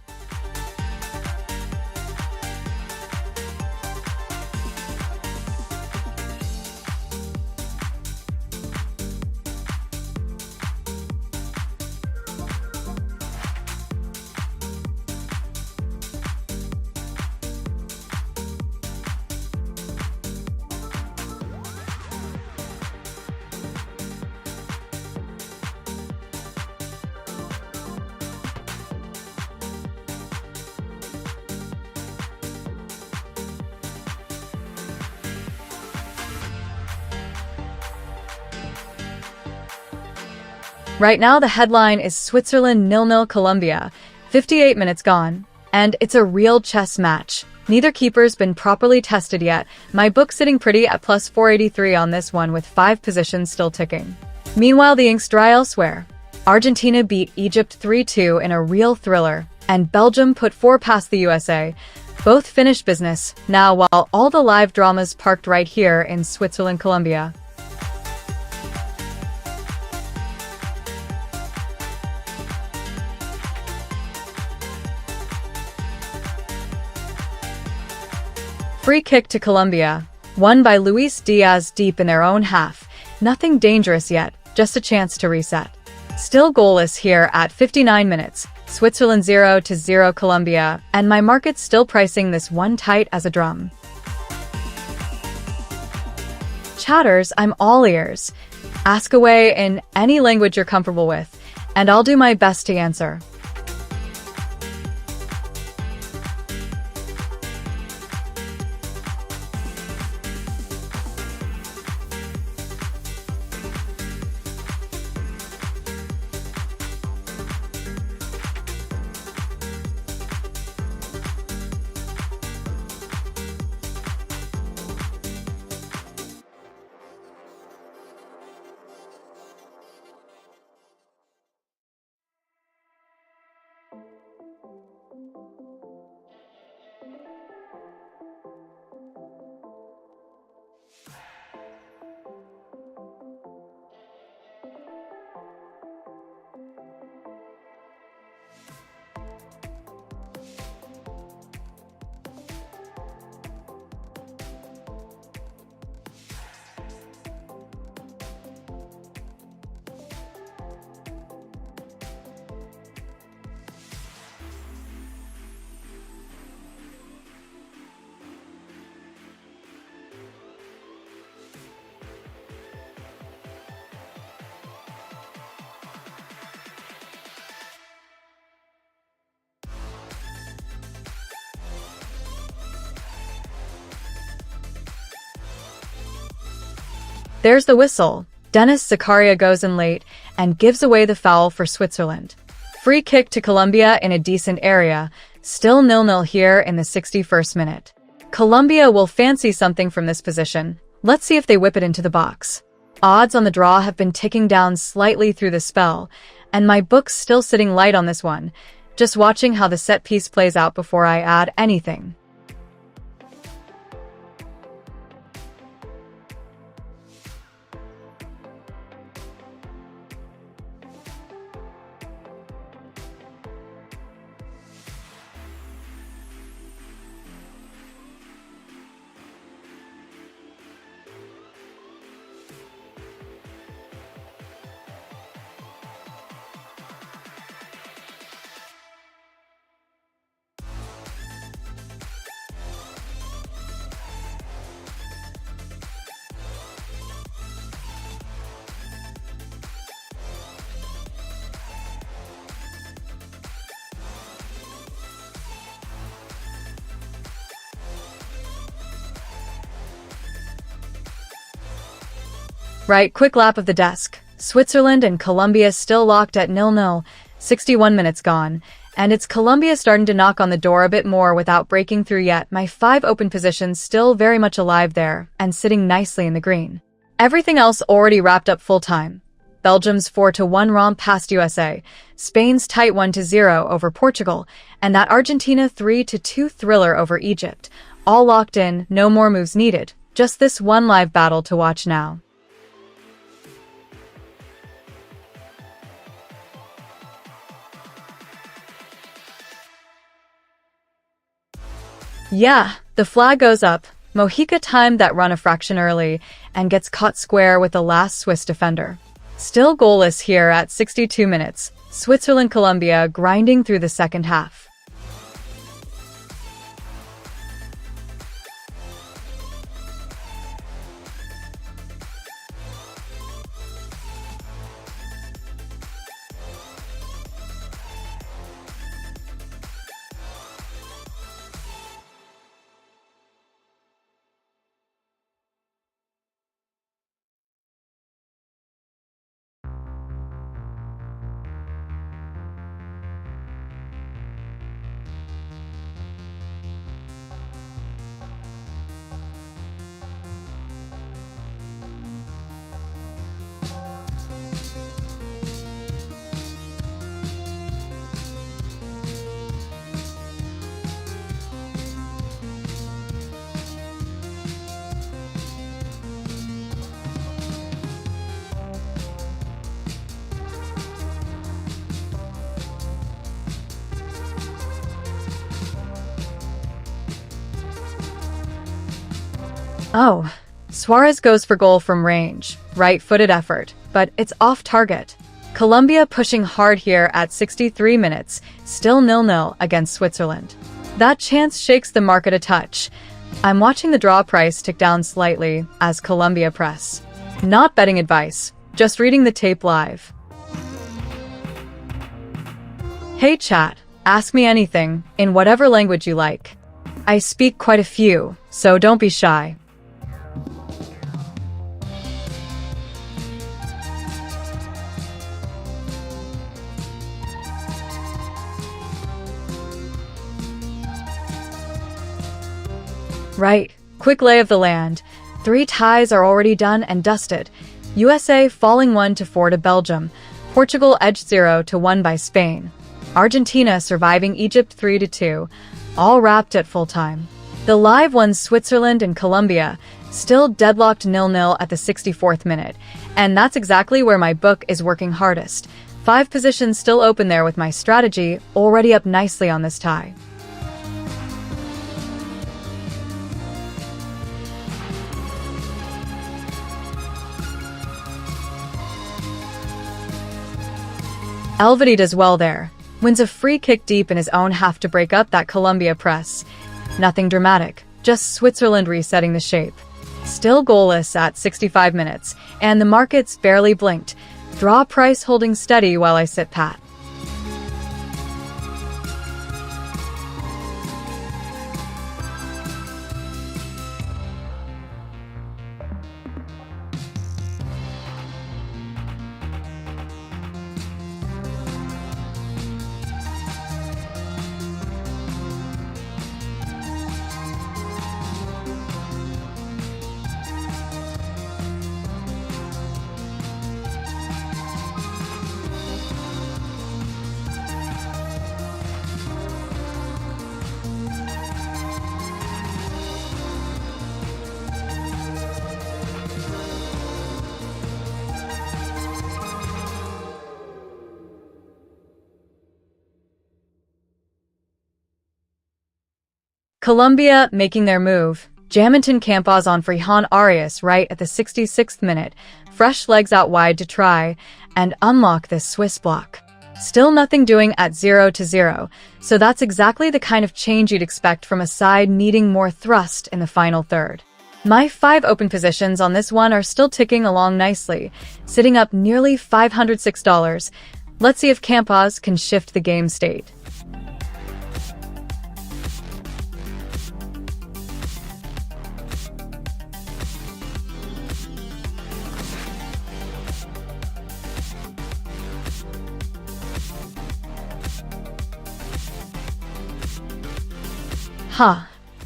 Right now, the headline is Switzerland 0-0 Colombia, 58 minutes gone. And it's a real chess match. Neither keeper's been properly tested yet. My book's sitting pretty at plus 483 on this one with 5 positions still ticking. Meanwhile, the ink's dry elsewhere. Argentina beat Egypt 3-2 in a real thriller, and Belgium put 4 past the USA. Both finished business, now while all the live dramas parked right here in Switzerland, Colombia. Free kick to Colombia, won by Luis Diaz deep in their own half. Nothing dangerous yet, just a chance to reset. Still goalless here at 59 minutes, Switzerland 0-0 Colombia, and my market's still pricing this one tight as a drum. Chatters, I'm all ears. Ask away in any language you're comfortable with, and I'll do my best to answer. There's the whistle. Dennis Zakaria goes in late and gives away the foul for Switzerland. Free kick to Colombia in a decent area, still 0-0 here in the 61st minute. Colombia will fancy something from this position. Let's see if they whip it into the box. Odds on the draw have been ticking down slightly through the spell, and my book's still sitting light on this one, just watching how the set piece plays out before I add anything. Right, quick lap of the desk. Switzerland and Colombia still locked at 0-0, 61 minutes gone, and it's Colombia starting to knock on the door a bit more without breaking through yet. My 5 open positions still very much alive there and sitting nicely in the green. Everything else already wrapped up full time. Belgium's 4-1 romp past USA, Spain's tight 1-0 over Portugal, and that Argentina 3-2 thriller over Egypt. All locked in, no more moves needed. Just this one live battle to watch now. Yeah, the flag goes up. Mojica timed that run a fraction early and gets caught square with the last Swiss defender. Still goalless here at 62 minutes. Switzerland-Colombia grinding through the second half. Oh, Suarez goes for goal from range, right-footed effort, but it's off target. Colombia pushing hard here at 63 minutes, still 0-0 against Switzerland. That chance shakes the market a touch. I'm watching the draw price tick down slightly as Colombia press. Not betting advice, just reading the tape live. Hey chat, ask me anything, in whatever language you like. I speak quite a few, so don't be shy. Right, quick lay of the land. 3 ties are already done and dusted. USA falling 1-4 to Belgium. Portugal edged 0-1 by Spain. Argentina surviving Egypt 3-2. All wrapped at full time. The live ones Switzerland and Colombia, still deadlocked 0-0 at the 64th minute. And that's exactly where my book is working hardest. 5 positions still open there with my strategy already up nicely on this tie. Elvedi does well there. Wins a free kick deep in his own half to break up that Colombia press. Nothing dramatic, just Switzerland resetting the shape. Still goalless at 65 minutes, and the markets barely blinked. Draw price holding steady while I sit pat. Colombia making their move. Jaminton Campos on Frihan Arias right at the 66th minute. Fresh legs out wide to try and unlock this Swiss block. Still nothing doing at 0-0, so that's exactly the kind of change you'd expect from a side needing more thrust in the final third. My 5 open positions on this one are still ticking along nicely, sitting up nearly $506. Let's see if Campos can shift the game state.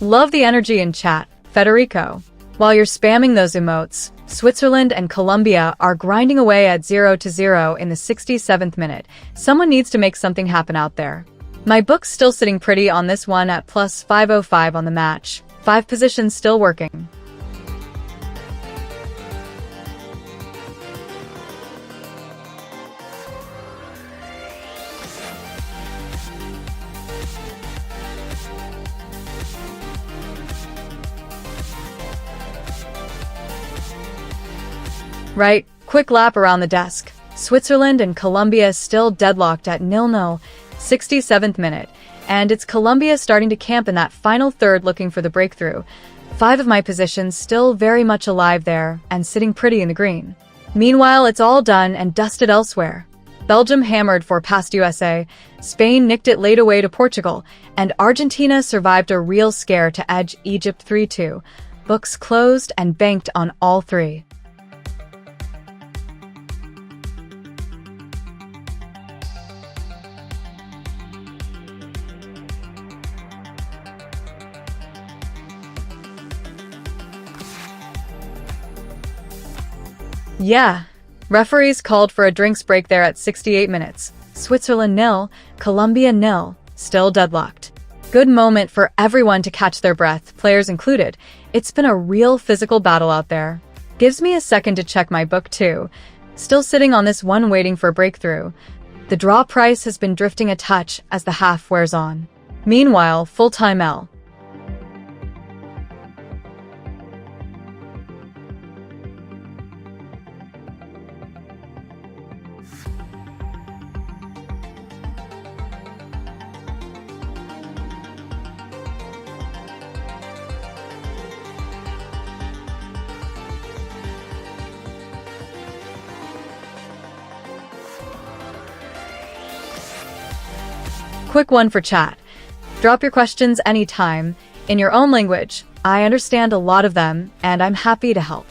Love the energy in chat, Federico. While you're spamming those emotes, Switzerland and Colombia are grinding away at 0-0 in the 67th minute. Someone needs to make something happen out there. My book's still sitting pretty on this one at plus 505 on the match. 5 positions still working. Right, quick lap around the desk. Switzerland and Colombia still deadlocked at 0-0, 67th minute, and it's Colombia starting to camp in that final third looking for the breakthrough. 5 of my positions still very much alive there and sitting pretty in the green. Meanwhile, it's all done and dusted elsewhere. Belgium hammered for past USA, Spain nicked it late away to Portugal, and Argentina survived a real scare to edge Egypt 3-2. Books closed and banked on all 3. Yeah, referees called for a drinks break there at 68 minutes. Switzerland 0, Colombia 0, still deadlocked. Good moment for everyone to catch their breath, players included. It's been a real physical battle out there. Gives me a second to check my book too. Still sitting on this one waiting for a breakthrough. The draw price has been drifting a touch as the half wears on. Meanwhile, full-time L. Quick one for chat. Drop your questions anytime, in your own language. I understand a lot of them, and I'm happy to help.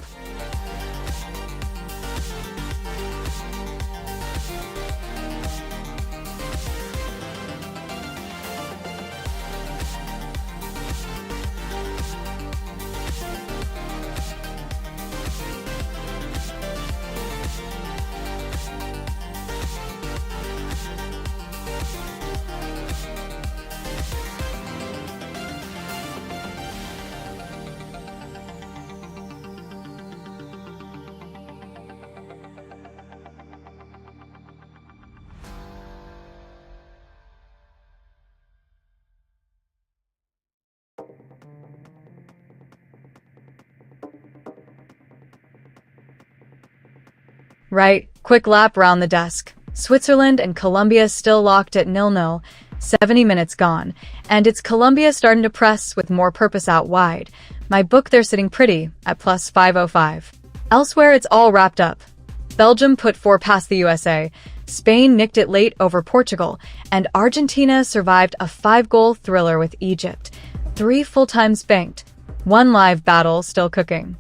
Right, quick lap round the desk. Switzerland and Colombia still locked at 0-0, 70 minutes gone, and it's Colombia starting to press with more purpose out wide. My book they're sitting pretty at plus 505. Elsewhere it's all wrapped up. Belgium put 4 past the USA, Spain nicked it late over Portugal, and Argentina survived a 5-goal thriller with Egypt. 3 full-times banked. 1 live battle still cooking.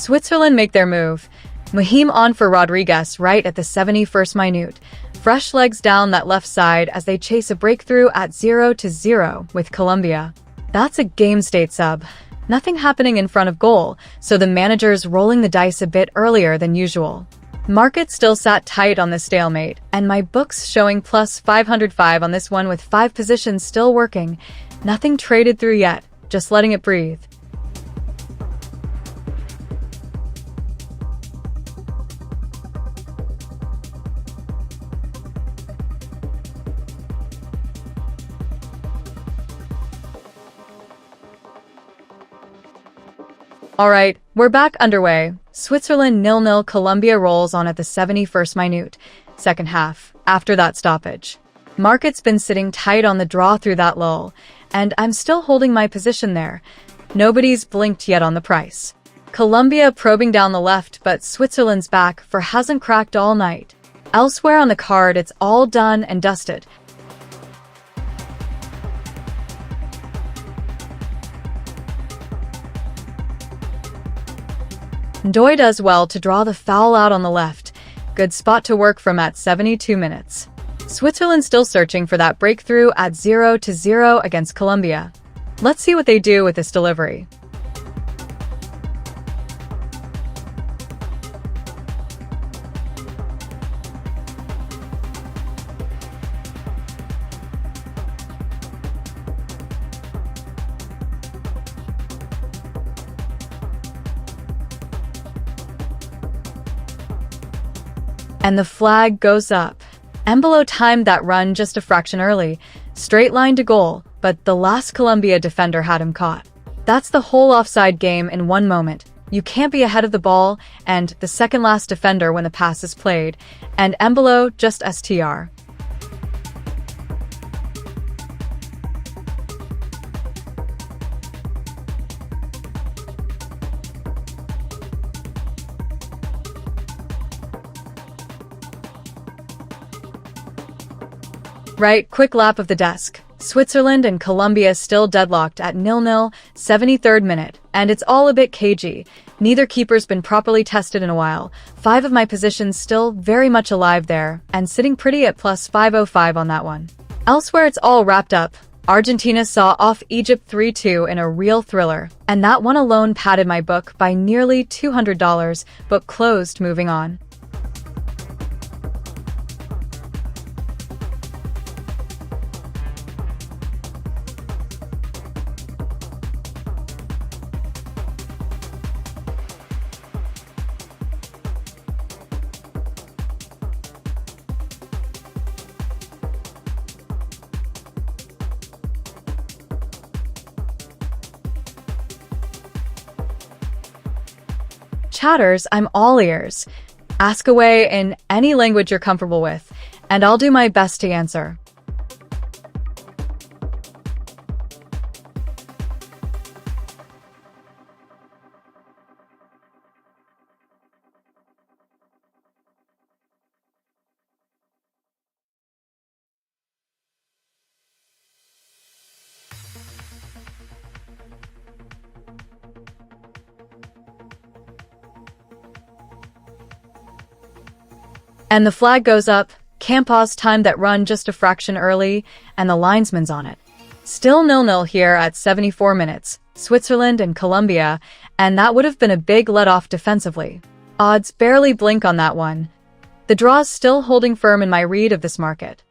Switzerland make their move. Muhim on for Rodriguez right at the 71st minute. Fresh legs down that left side as they chase a breakthrough at 0-0 with Colombia. That's a game state sub. Nothing happening in front of goal, so the manager's rolling the dice a bit earlier than usual. Market still sat tight on this stalemate, and my book's showing plus 505 on this one with 5 positions still working. Nothing traded through yet, just letting it breathe. Alright, we're back underway. Switzerland 0-0, Colombia rolls on at the 71st minute, second half, after that stoppage. Market's been sitting tight on the draw through that lull, and I'm still holding my position there. Nobody's blinked yet on the price. Colombia probing down the left, but Switzerland's back for hasn't cracked all night. Elsewhere on the card, it's all done and dusted. Doi does well to draw the foul out on the left. Good spot to work from at 72 minutes. Switzerland still searching for that breakthrough at 0-0 against Colombia. Let's see what they do with this delivery. And the flag goes up. Embolo timed that run just a fraction early, straight line to goal, but the last Colombia defender had him caught. That's the whole offside game in one moment. You can't be ahead of the ball and the second last defender when the pass is played, and Embolo just STR. Right, quick lap of the desk. Switzerland and Colombia still deadlocked at 0-0, 73rd minute, and it's all a bit cagey. Neither keeper's been properly tested in a while. 5 of my positions still very much alive there, and sitting pretty at plus 505 on that one. Elsewhere, it's all wrapped up. Argentina saw off Egypt 3-2 in a real thriller, and that one alone padded my book by nearly $200, but closed moving on. Chatters, I'm all ears. Ask away in any language you're comfortable with, and I'll do my best to answer. And the flag goes up. Campos timed that run just a fraction early, and the linesman's on it. Still 0-0 here at 74 minutes, Switzerland and Colombia, and that would have been a big let-off defensively. Odds barely blink on that one. The draw's still holding firm in my read of this market.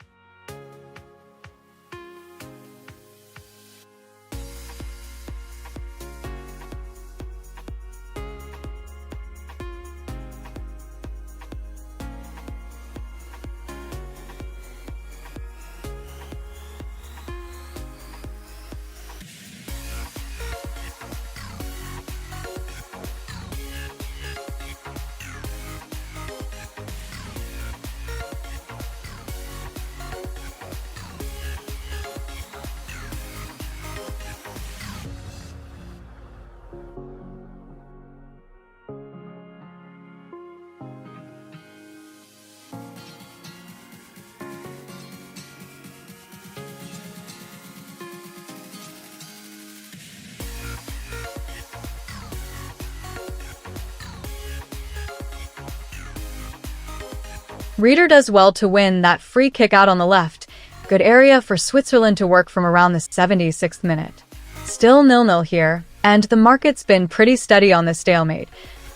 Reader does well to win that free kick out on the left. Good area for Switzerland to work from around the 76th minute. Still 0-0 here, and the market's been pretty steady on this stalemate.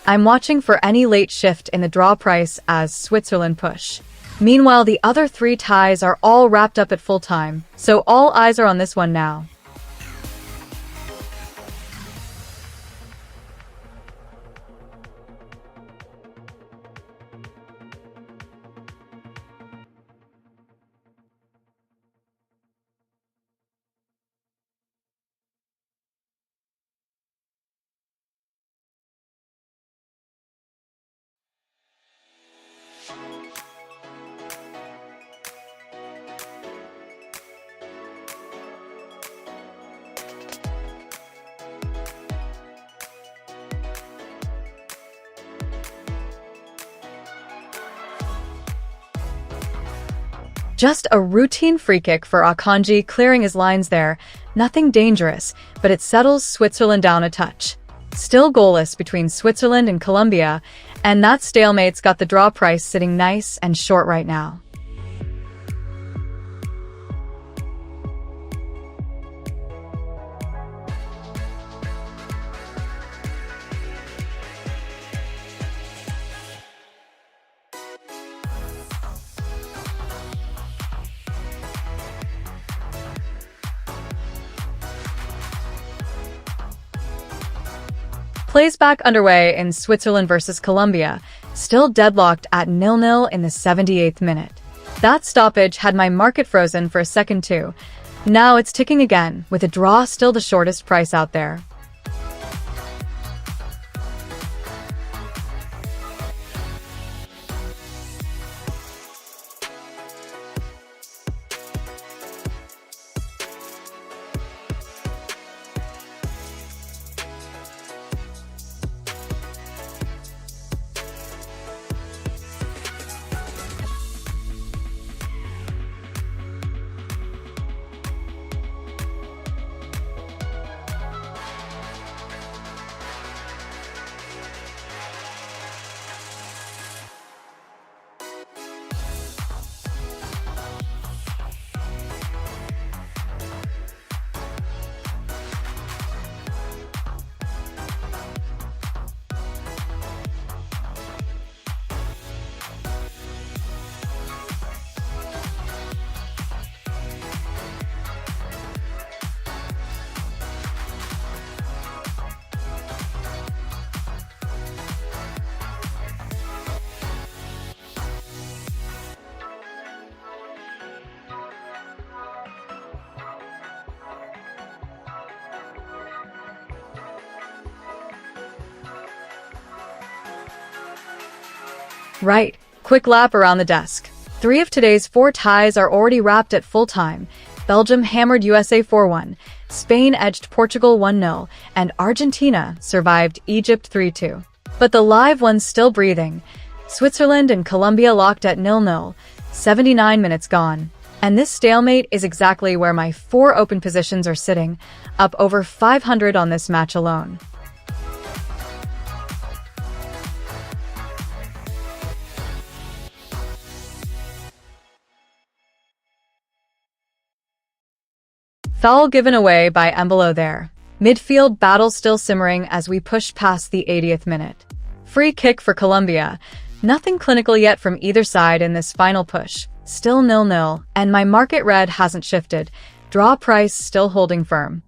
I'm watching for any late shift in the draw price as Switzerland push. Meanwhile, the other three ties are all wrapped up at full time, so all eyes are on this one now. Just a routine free kick for Akanji, clearing his lines there. Nothing dangerous, but it settles Switzerland down a touch. Still goalless between Switzerland and Colombia, and that stalemate's got the draw price sitting nice and short right now. Plays back underway in Switzerland versus Colombia, still deadlocked at 0-0 in the 78th minute. That stoppage had my market frozen for a second too. Now it's ticking again, with a draw still the shortest price out there. Right, quick lap around the desk. 3 of today's 4 ties are already wrapped at full time. Belgium hammered USA 4-1, Spain edged Portugal 1-0, and Argentina survived Egypt 3-2. But the live one's still breathing. Switzerland and Colombia locked at 0-0, 79 minutes gone. And this stalemate is exactly where my 4 open positions are sitting, up over 500 on this match alone. Foul given away by Embolo there. Midfield battle still simmering as we push past the 80th minute. Free kick for Colombia. Nothing clinical yet from either side in this final push. Still 0-0, and my market red hasn't shifted. Draw price still holding firm.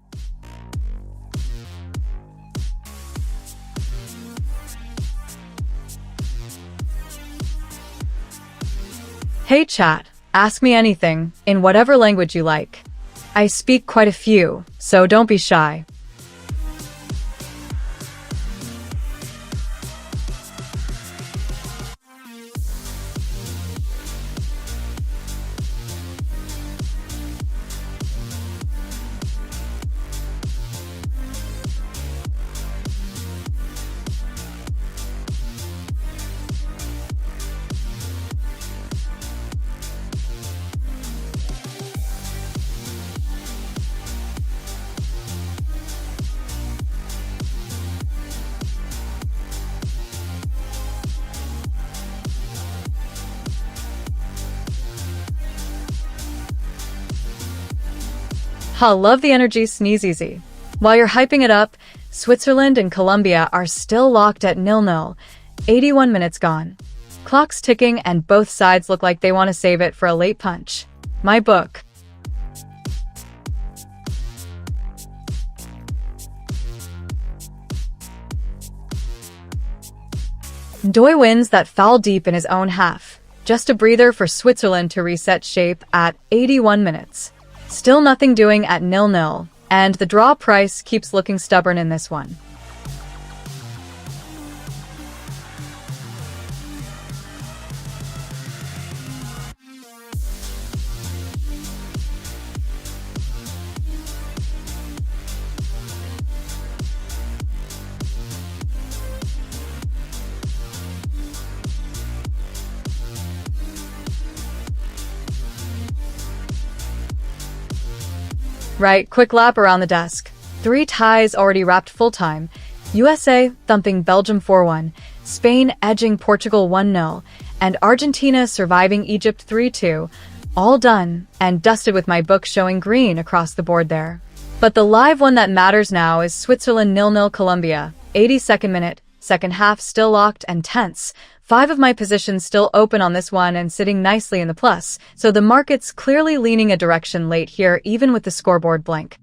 Hey chat, ask me anything, in whatever language you like. I speak quite a few, so don't be shy. Ha, love the energy, sneeze easy. While you're hyping it up, Switzerland and Colombia are still locked at 0-0. 81 minutes gone. Clock's ticking and both sides look like they want to save it for a late punch. My book. Doi wins that foul deep in his own half. Just a breather for Switzerland to reset shape at 81 minutes. Still nothing doing at 0-0, and the draw price keeps looking stubborn in this one. Right, quick lap around the desk. 3 ties already wrapped full-time. USA thumping Belgium 4-1, Spain edging Portugal 1-0, and Argentina surviving Egypt 3-2. All done and dusted with my book showing green across the board there. But the live one that matters now is Switzerland 0-0 Colombia. 82nd minute, second half still locked and tense. 5 of my positions still open on this one and sitting nicely in the plus, so the market's clearly leaning a direction late here even with the scoreboard blank.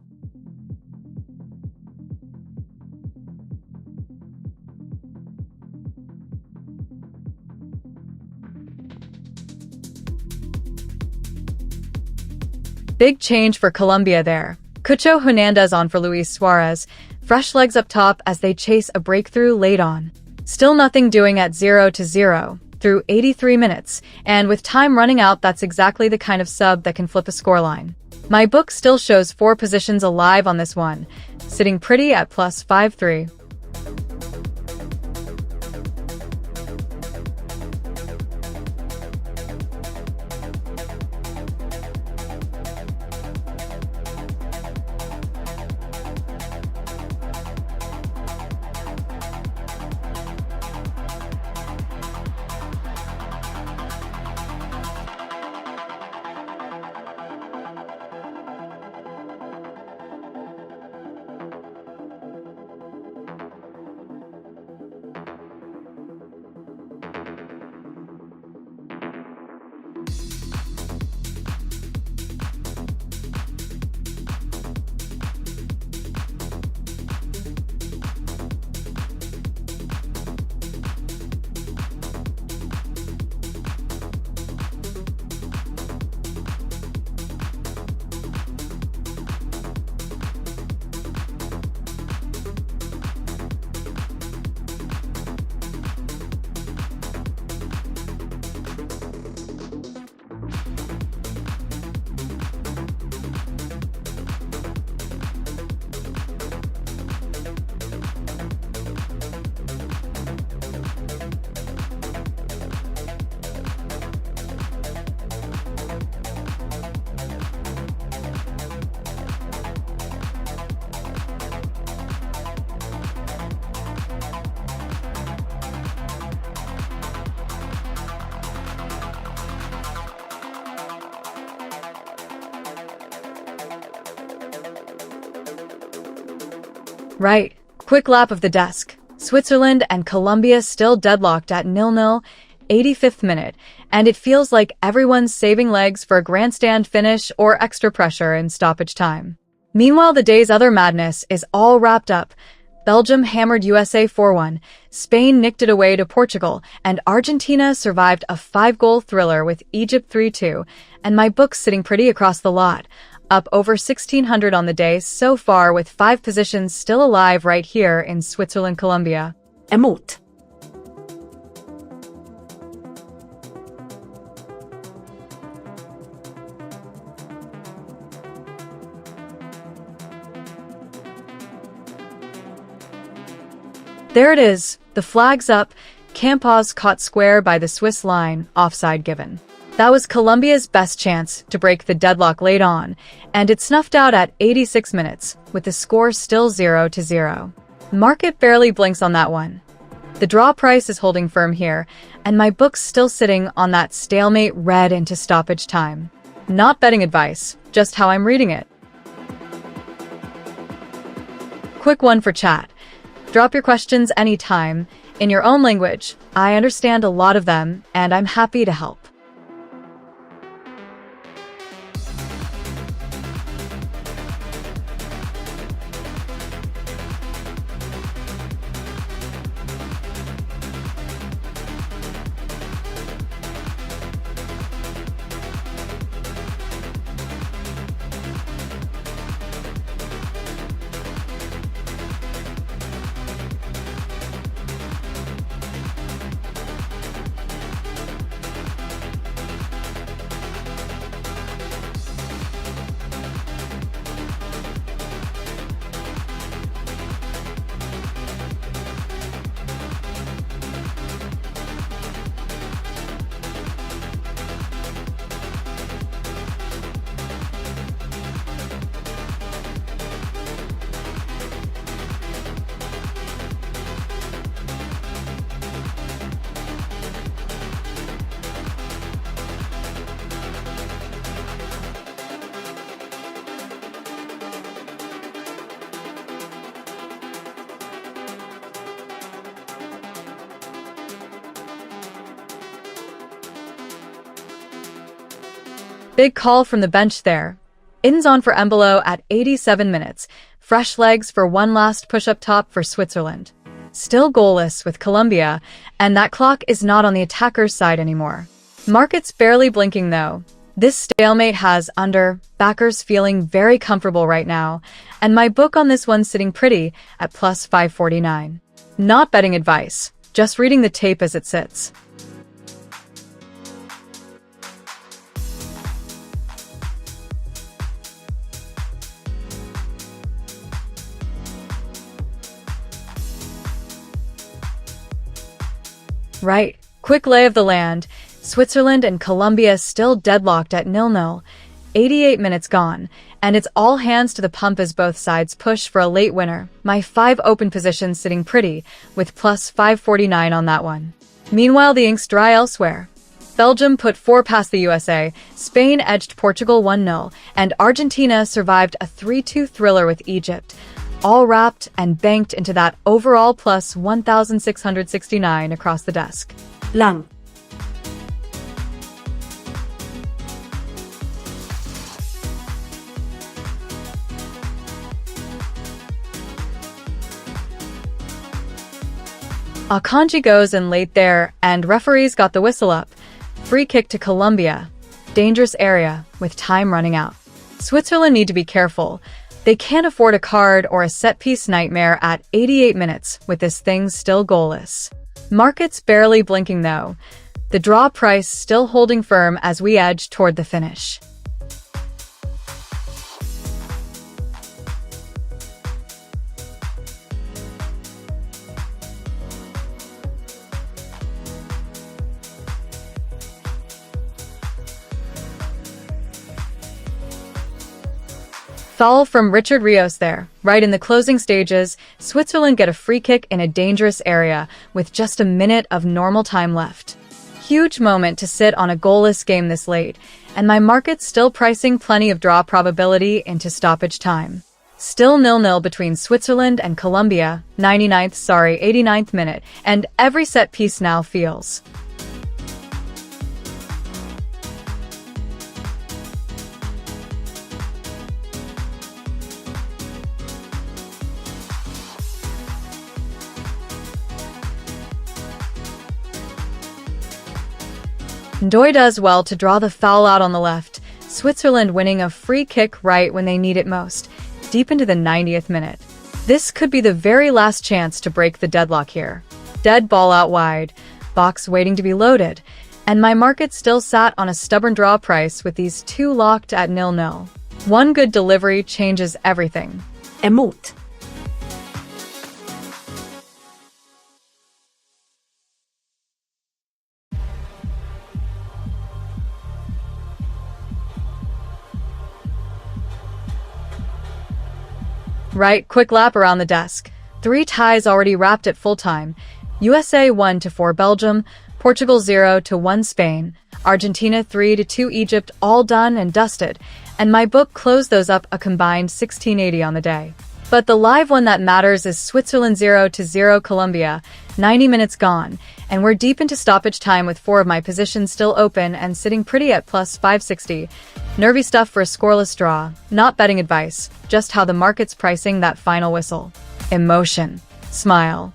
Big change for Colombia there. Cucho Hernandez on for Luis Suarez. Fresh legs up top as they chase a breakthrough late on. Still nothing doing at 0-0 through 83 minutes, and with time running out, that's exactly the kind of sub that can flip a scoreline. My book still shows 4 positions alive on this one, sitting pretty at plus 5-3. Right, quick lap of the desk. Switzerland and Colombia still deadlocked at 0-0, 85th minute, and it feels like everyone's saving legs for a grandstand finish or extra pressure in stoppage time. Meanwhile, the day's other madness is all wrapped up. Belgium hammered USA 4-1, Spain nicked it away to Portugal, and Argentina survived a 5-goal thriller with Egypt 3-2, and my book's sitting pretty across the lot. Up over 1,600 on the day so far with 5 positions still alive right here in Switzerland, Colombia. Emot. There it is, the flag's up, Campos caught square by the Swiss line, offside given. That was Colombia's best chance to break the deadlock late on, and it snuffed out at 86 minutes, with the score still 0-0. Market barely blinks on that one. The draw price is holding firm here, and my book's still sitting on that stalemate red into stoppage time. Not betting advice, just how I'm reading it. Quick one for chat. Drop your questions anytime, in your own language. I understand a lot of them, and I'm happy to help. Big call from the bench there. Ins on for Embolo at 87 minutes. Fresh legs for one last push-up top for Switzerland. Still goalless with Colombia, and that clock is not on the attacker's side anymore. Markets barely blinking though. This stalemate has backers feeling very comfortable right now, and my book on this one's sitting pretty at plus 549. Not betting advice, just reading the tape as it sits. Right. Quick lay of the land. Switzerland and Colombia still deadlocked at 0-0. 88 minutes gone, and it's all hands to the pump as both sides push for a late winner. My 5 open positions sitting pretty, with plus 549 on that one. Meanwhile, the ink's dry elsewhere. Belgium put 4 past the USA, Spain edged Portugal 1-0, and Argentina survived a 3-2 thriller with Egypt. All wrapped and banked into that overall plus 1,669 across the desk. Lang. Akanji goes in late there, and referees got the whistle up. Free kick to Colombia. Dangerous area, with time running out. Switzerland need to be careful. They can't afford a card or a set-piece nightmare at 88 minutes with this thing still goalless. Markets barely blinking though. The draw price still holding firm as we edge toward the finish. Foul from Richard Rios there. Right in the closing stages, Switzerland get a free kick in a dangerous area with just a minute of normal time left. Huge moment to sit on a goalless game this late, and my market's still pricing plenty of draw probability into stoppage time. Still 0-0 between Switzerland and Colombia, 89th minute, and every set piece now feels. Ndoye does well to draw the foul out on the left, Switzerland winning a free kick right when they need it most, deep into the 90th minute. This could be the very last chance to break the deadlock here. Dead ball out wide, box waiting to be loaded, and my market still sat on a stubborn draw price with these 2 locked at 0-0. One good delivery changes everything. Emot. Right, quick lap around the desk. 3 ties already wrapped at full time. USA 1-4 Belgium, Portugal 0-1 Spain, Argentina 3-2 Egypt, all done and dusted, and my book closed those up a combined 1680 on the day. But the live one that matters is Switzerland 0-0 Colombia, 90 minutes gone, and we're deep into stoppage time with 4 of my positions still open and sitting pretty at plus 560. Nervy stuff for a scoreless draw. Not betting advice, just how the market's pricing that final whistle. Emotion. Smile.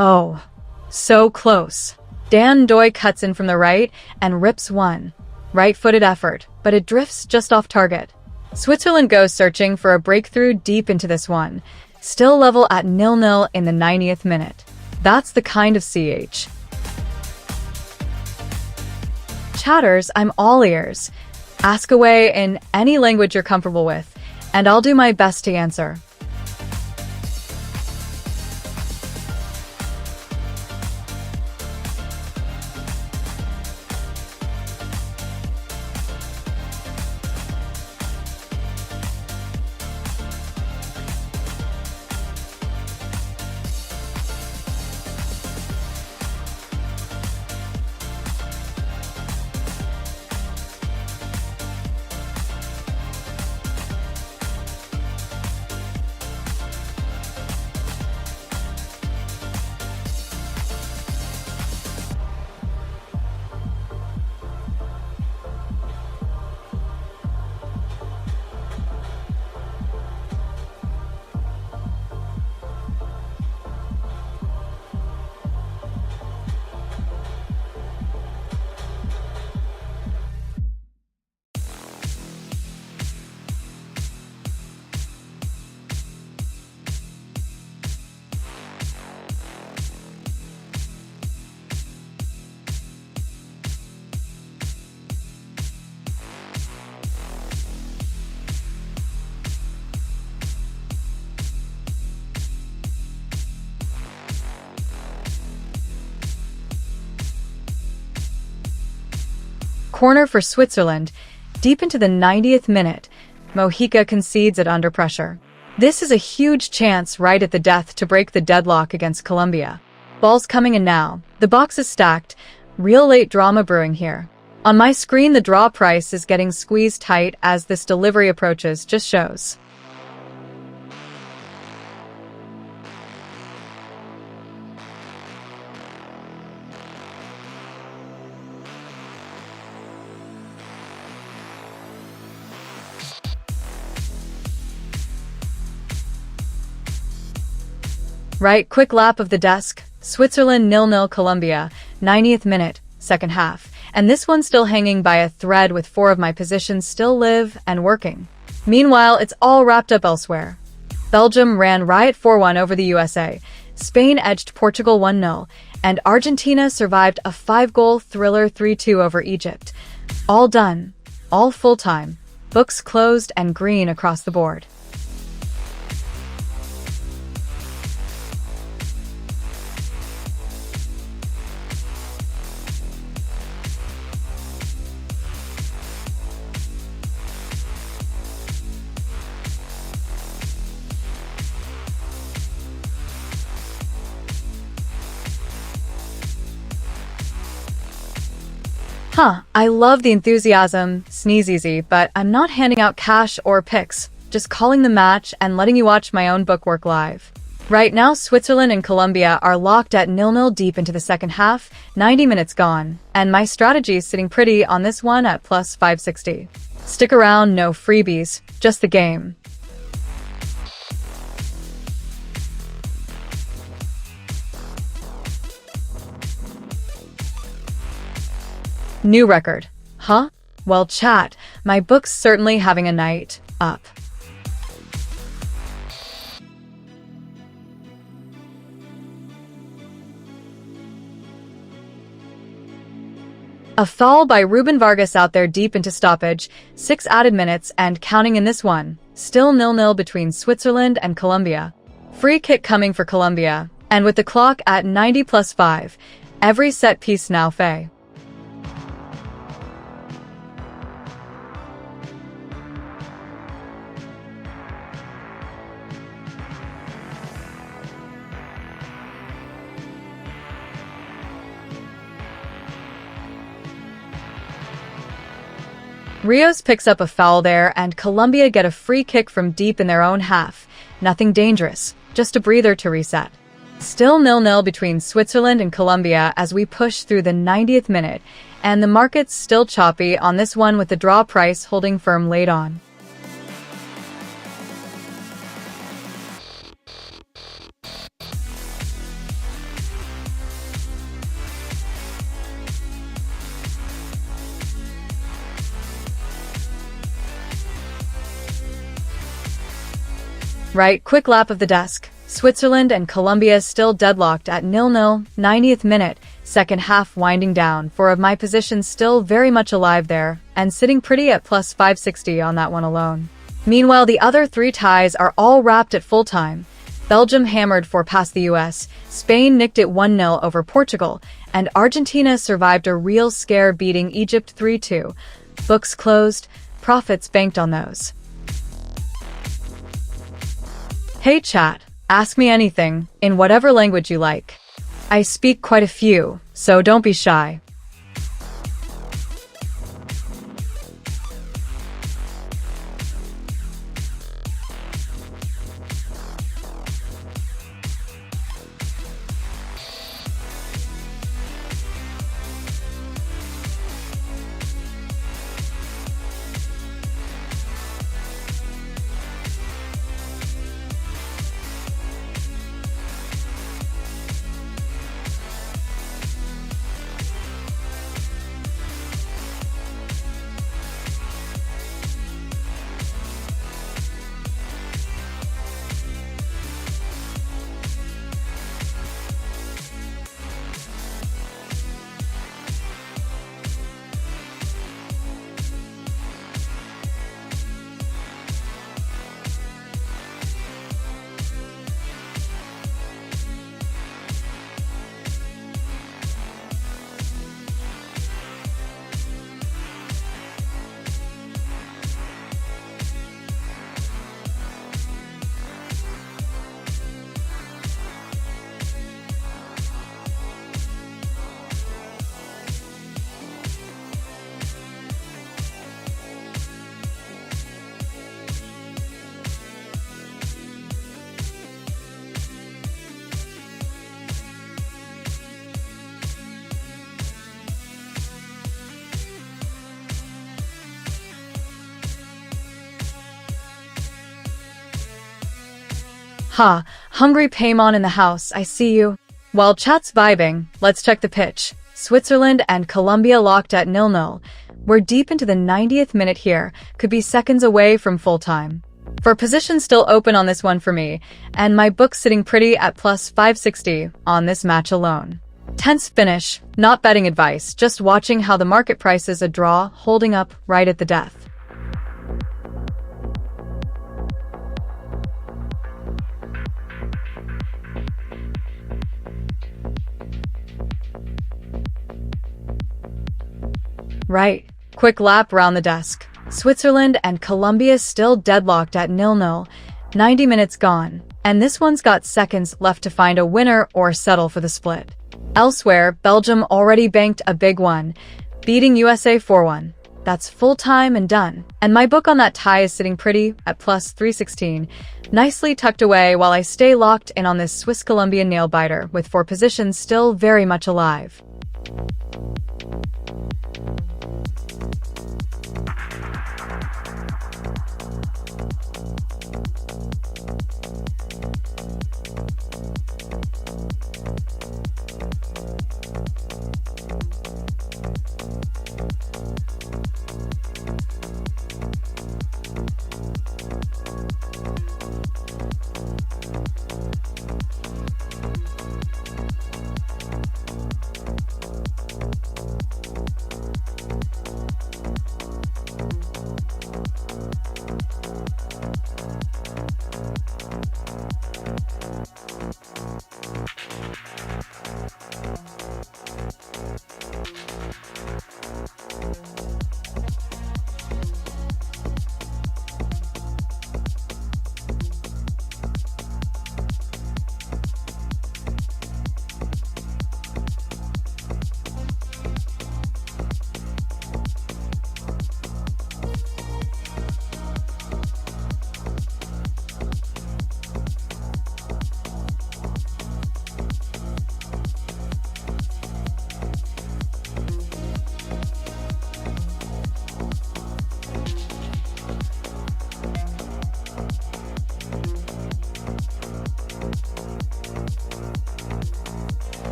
Oh, so close. Dan Doy cuts in from the right and rips one. Right-footed effort, but it drifts just off target. Switzerland goes searching for a breakthrough deep into this one. Still level at 0-0 in the 90th minute. That's the kind of CH. Chatters, I'm all ears. Ask away in any language you're comfortable with, and I'll do my best to answer. Corner for Switzerland, deep into the 90th minute. Mojica concedes it under pressure. This is a huge chance right at the death to break the deadlock against Colombia. Ball's coming in now. The box is stacked. Real late drama brewing here. On my screen, the draw price is getting squeezed tight as this delivery approaches, just shows. Right, quick lap of the desk. Switzerland 0-0 Colombia, 90th minute, second half. And this one's still hanging by a thread with 4 of my positions still live and working. Meanwhile, it's all wrapped up elsewhere. Belgium ran riot 4-1 over the USA. Spain edged Portugal 1-0. And Argentina survived a 5-goal thriller 3-2 over Egypt. All done. All full-time. Books closed and green across the board. I love the enthusiasm, sneeze easy, but I'm not handing out cash or picks, just calling the match and letting you watch my own bookwork live. Right now, Switzerland and Colombia are locked at 0-0 deep into the second half, 90 minutes gone, and my strategy is sitting pretty on this one at plus 560. Stick around, no freebies, just the game. New record. Huh? Well, chat, my book's certainly having a night up. A foul by Ruben Vargas out there deep into stoppage, 6 added minutes and counting in this one. Still 0-0 between Switzerland and Colombia. Free kick coming for Colombia, and with the clock at 90 plus 5, every set piece now fey. Rios picks up a foul there, and Colombia get a free kick from deep in their own half. Nothing dangerous, just a breather to reset. Still 0-0 between Switzerland and Colombia as we push through the 90th minute, and the market's still choppy on this one with the draw price holding firm late on. Right, quick lap of the desk. Switzerland and Colombia still deadlocked at 0-0, 90th minute, second half winding down. Four of my positions still very much alive there, and sitting pretty at plus 560 on that one alone. Meanwhile, the other three ties are all wrapped at full time. Belgium hammered 4 past the US, Spain nicked it 1-0 over Portugal, and Argentina survived a real scare beating Egypt 3-2. Books closed, profits banked on those. Hey chat, ask me anything, in whatever language you like. I speak quite a few, so don't be shy. Ha, hungry Paymon in the house, I see you. While chat's vibing, let's check the pitch. Switzerland and Colombia locked at 0-0. We're deep into the 90th minute here, could be seconds away from full time. For position still open on this one for me, and my book's sitting pretty at plus 560 on this match alone. Tense finish, not betting advice, just watching how the market price is a draw, holding up right at the death. Right. Quick lap round the desk. Switzerland and Colombia still deadlocked at 0-0. 90 minutes gone. And this one's got seconds left to find a winner or settle for the split. Elsewhere, Belgium already banked a big one, beating USA 4-1. That's full time and done. And my book on that tie is sitting pretty at plus 316, nicely tucked away while I stay locked in on this Swiss-Colombian nail-biter with 4 positions still very much alive.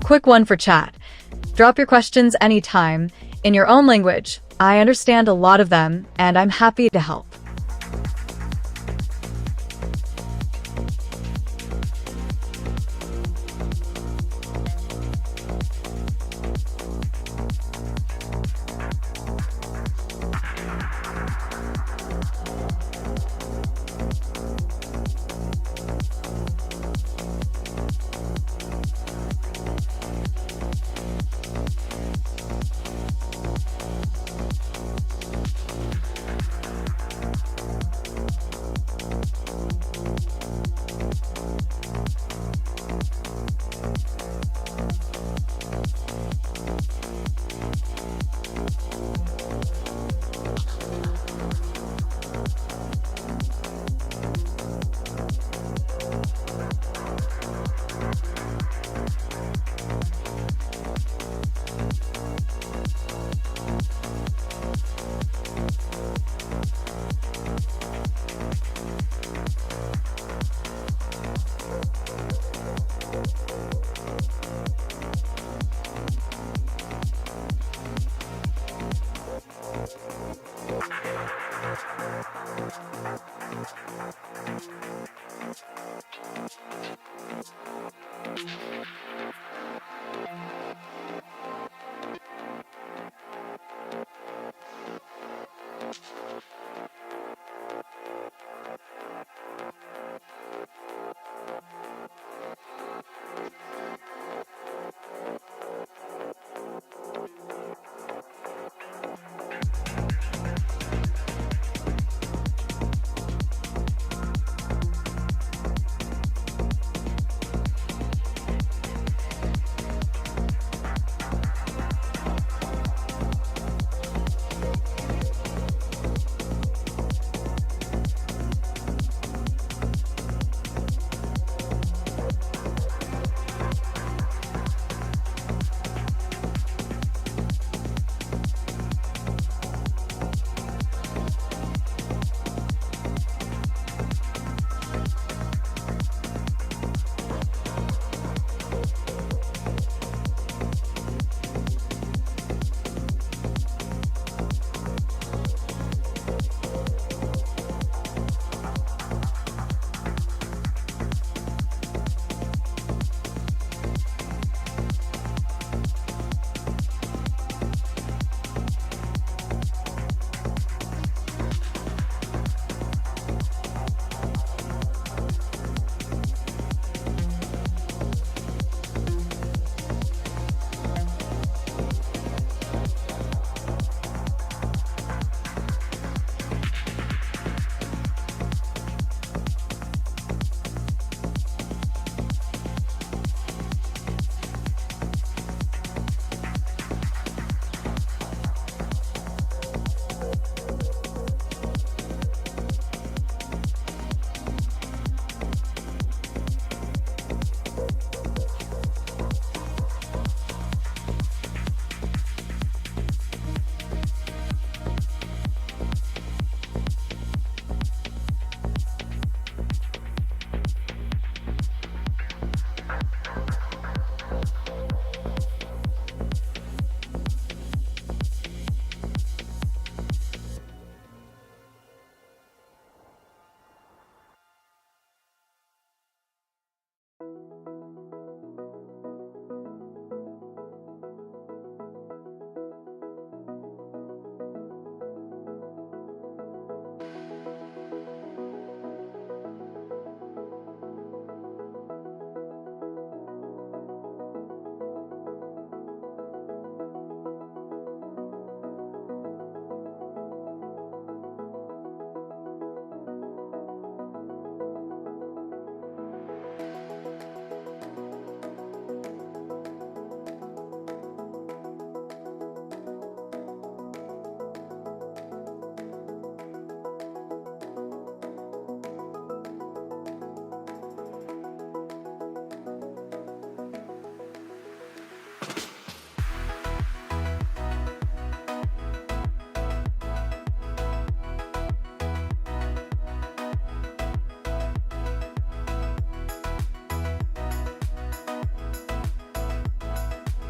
quick one for chat. Drop your questions anytime in your own language. I understand a lot of them, and I'm happy to help.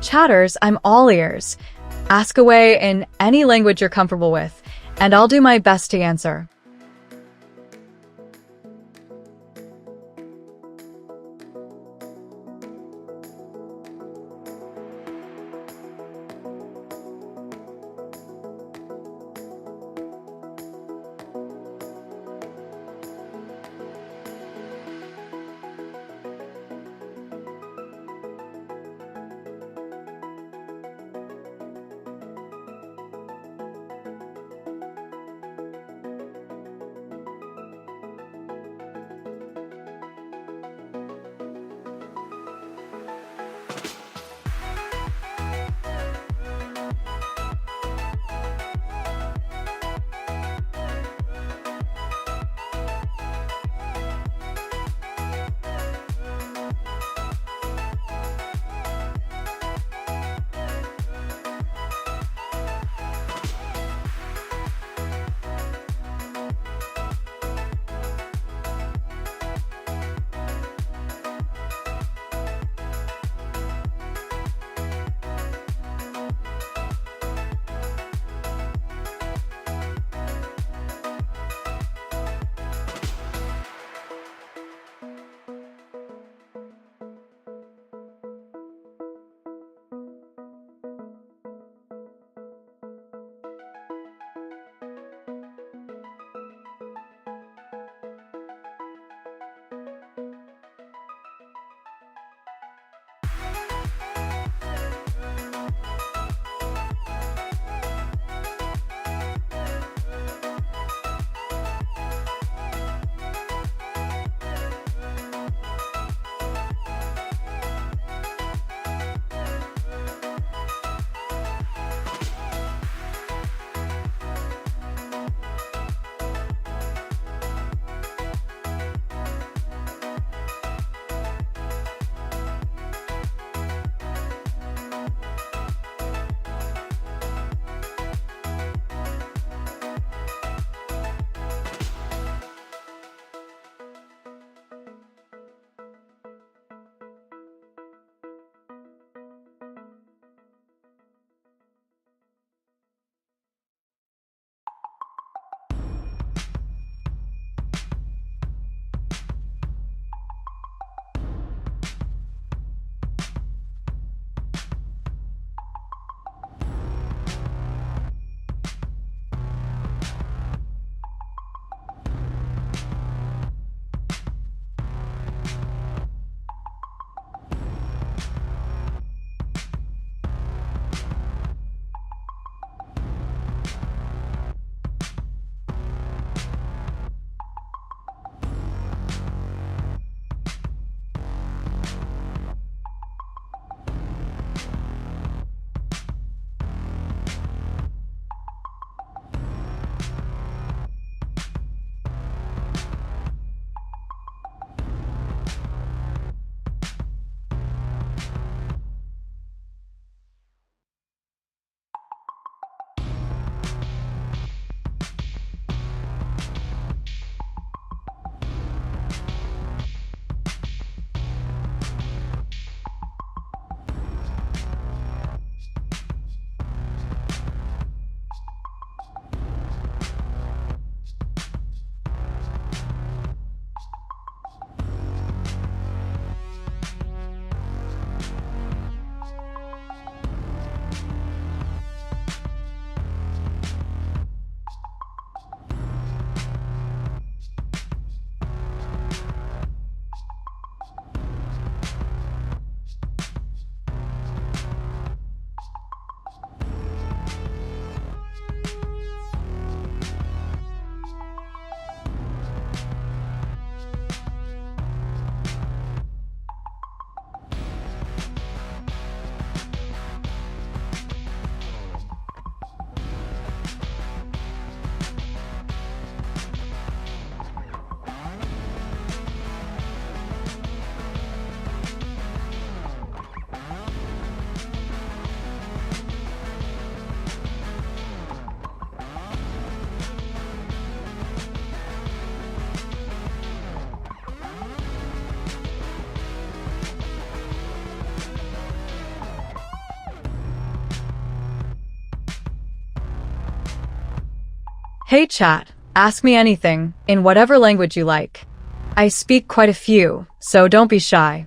Chatters, I'm all ears. Ask away in any language you're comfortable with, and I'll do my best to answer. Hey chat, ask me anything, in whatever language you like. I speak quite a few, so don't be shy.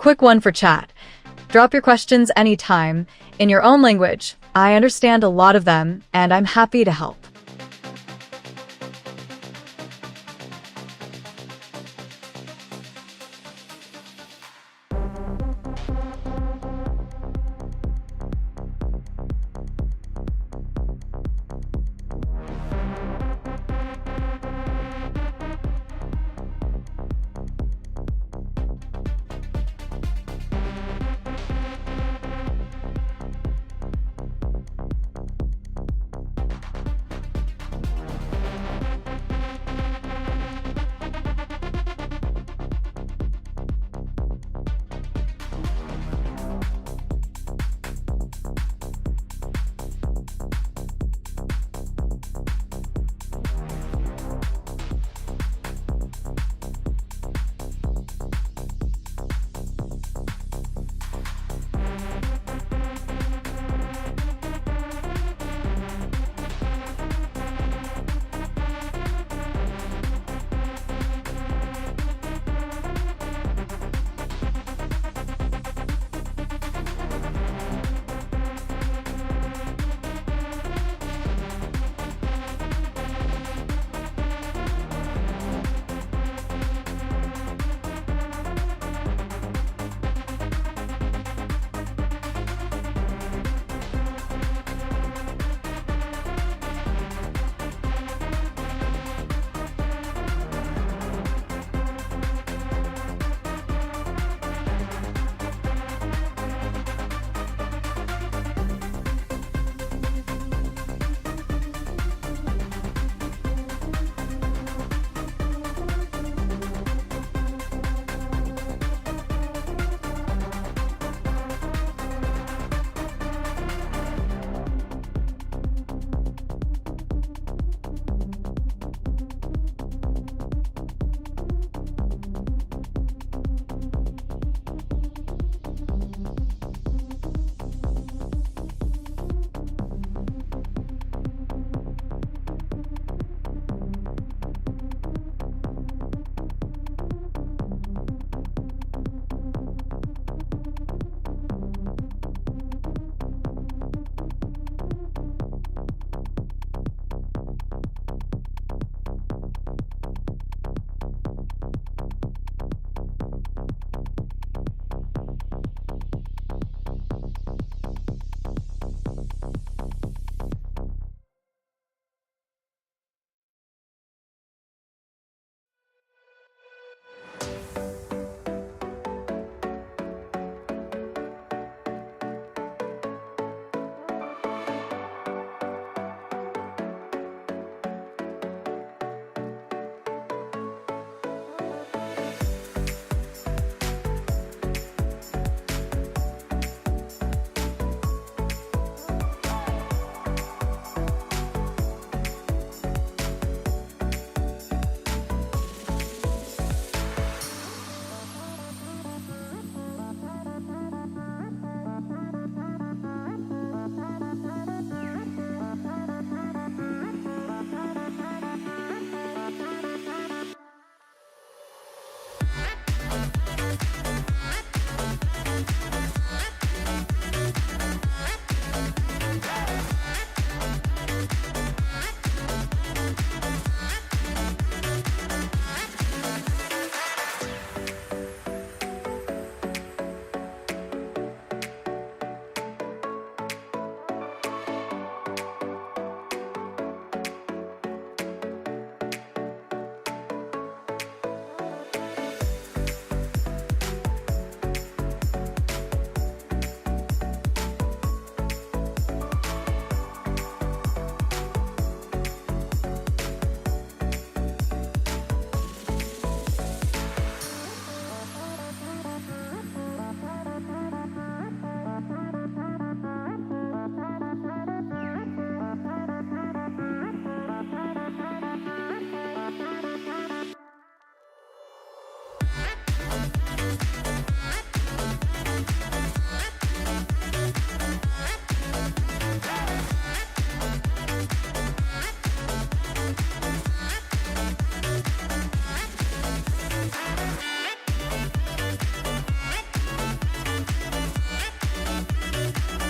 quick one for chat. Drop your questions anytime in your own language. I understand a lot of them, and I'm happy to help.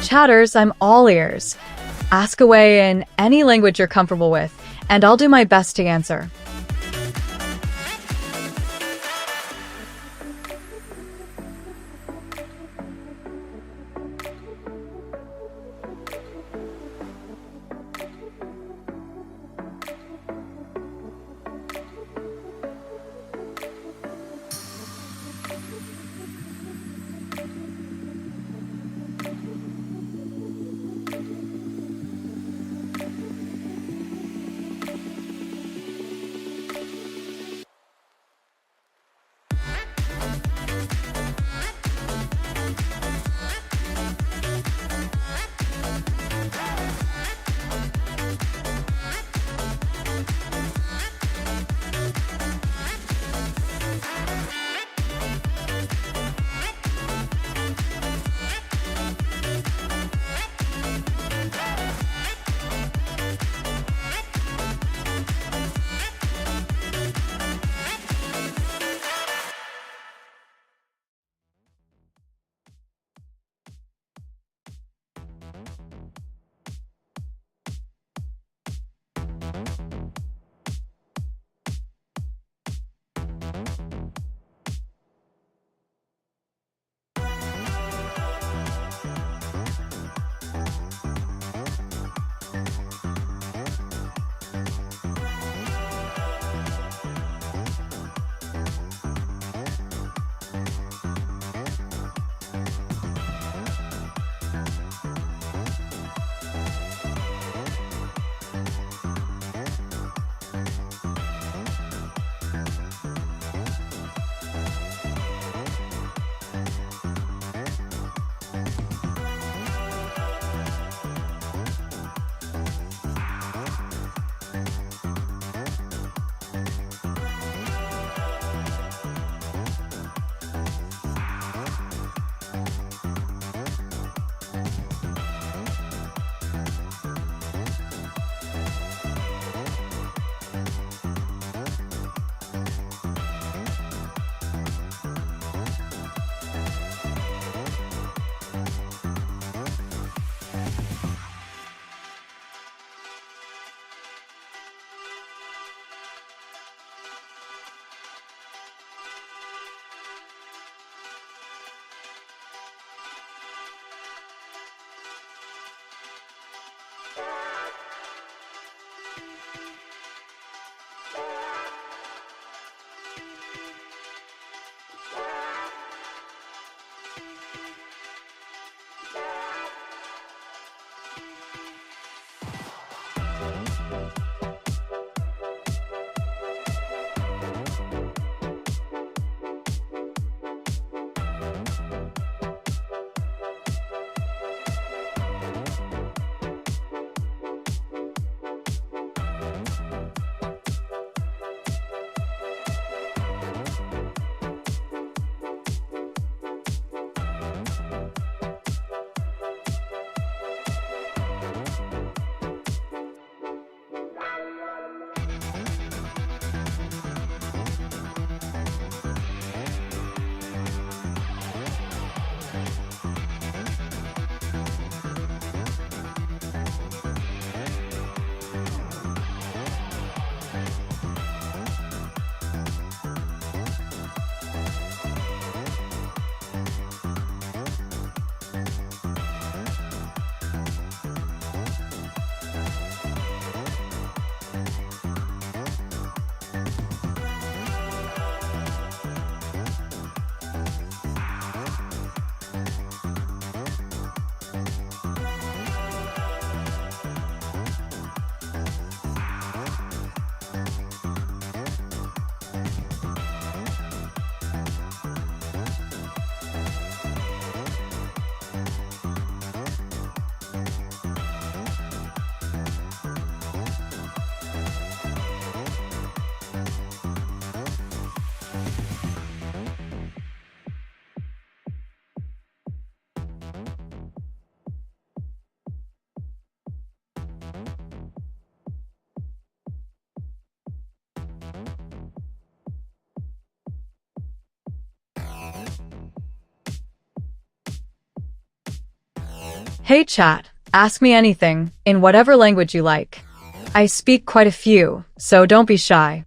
Chatters, I'm all ears. Ask away in any language you're comfortable with, and I'll do my best to answer. Hey chat, ask me anything, in whatever language you like. I speak quite a few, so don't be shy.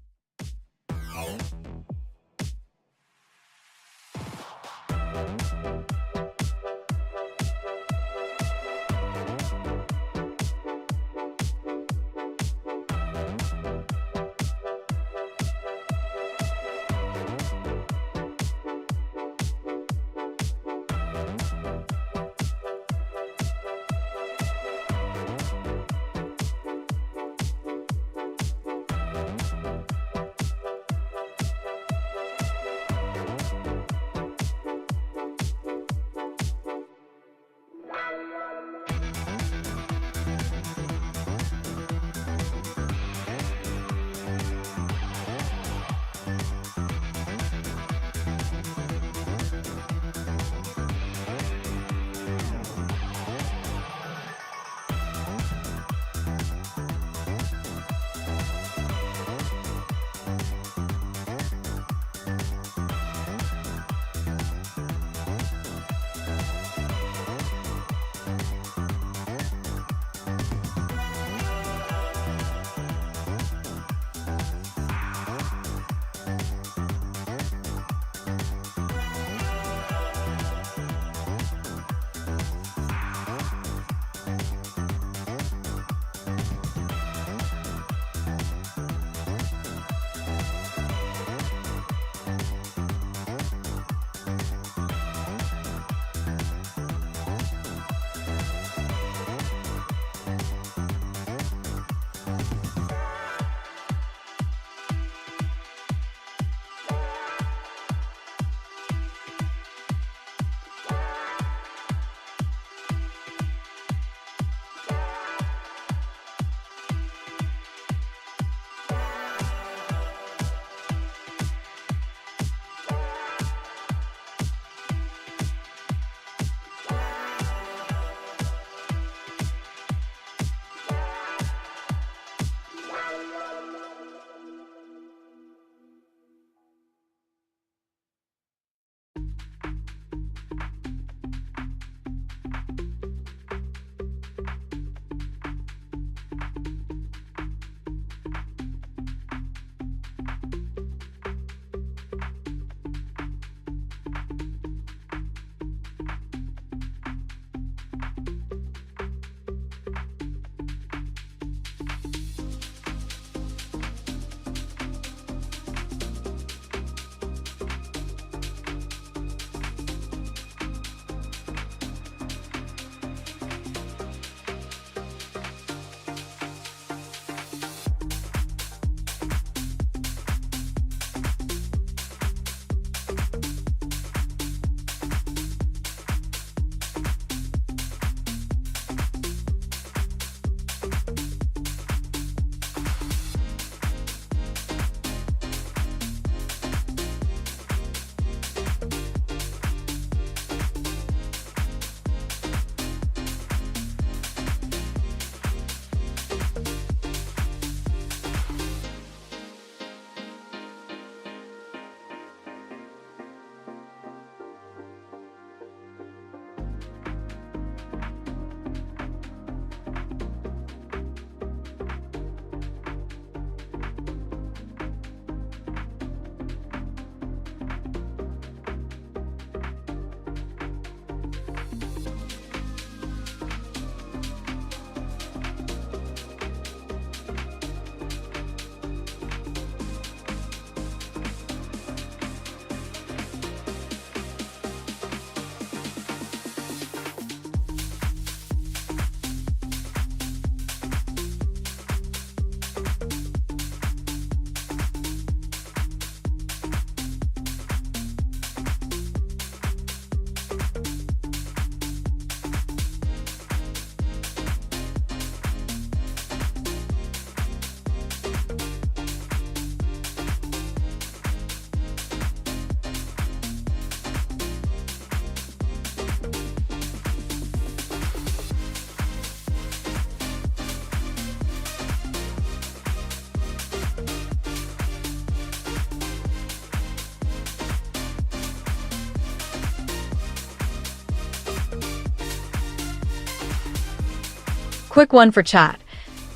quick one for chat.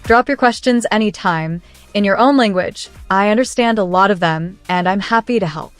Drop your questions anytime in your own language. I understand a lot of them, and I'm happy to help.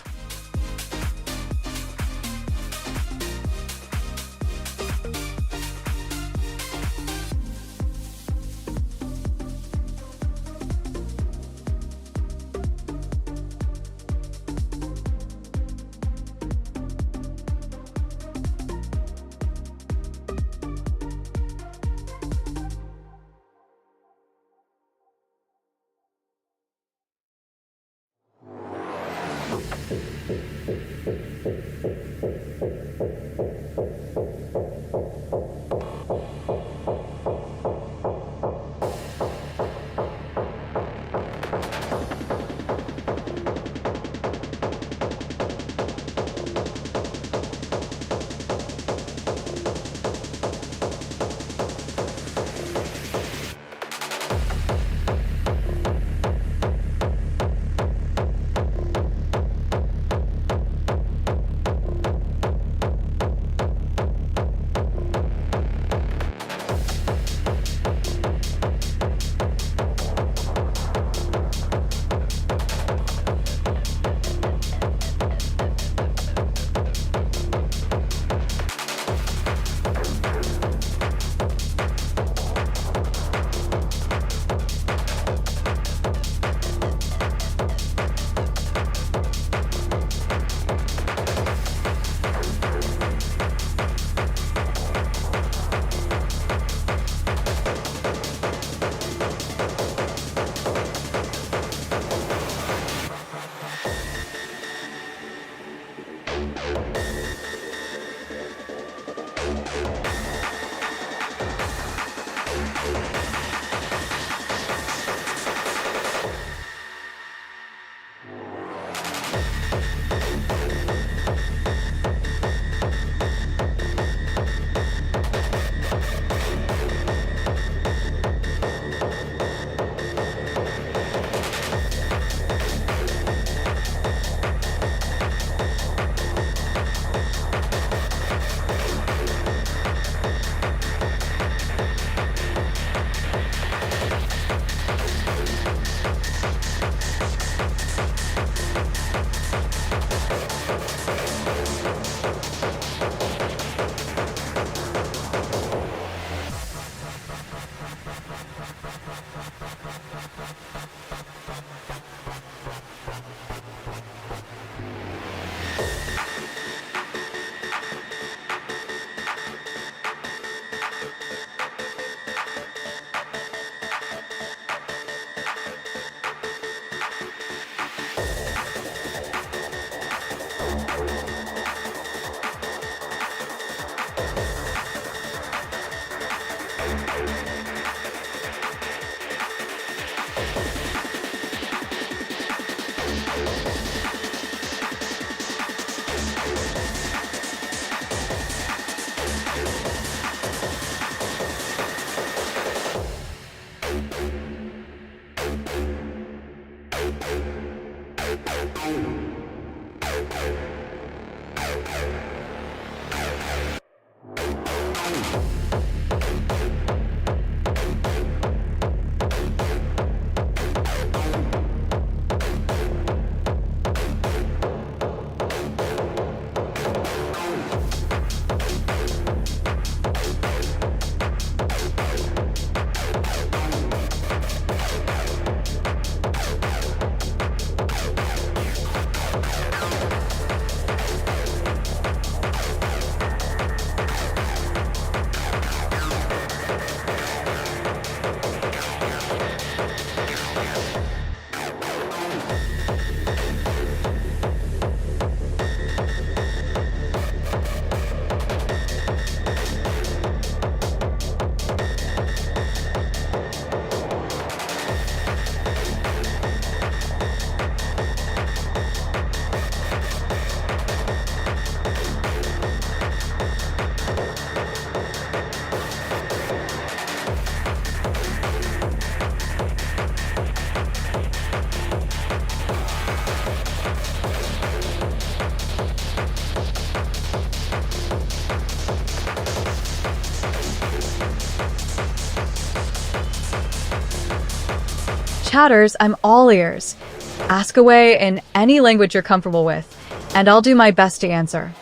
chatters, I'm all ears. Ask away in any language you're comfortable with, and I'll do my best to answer.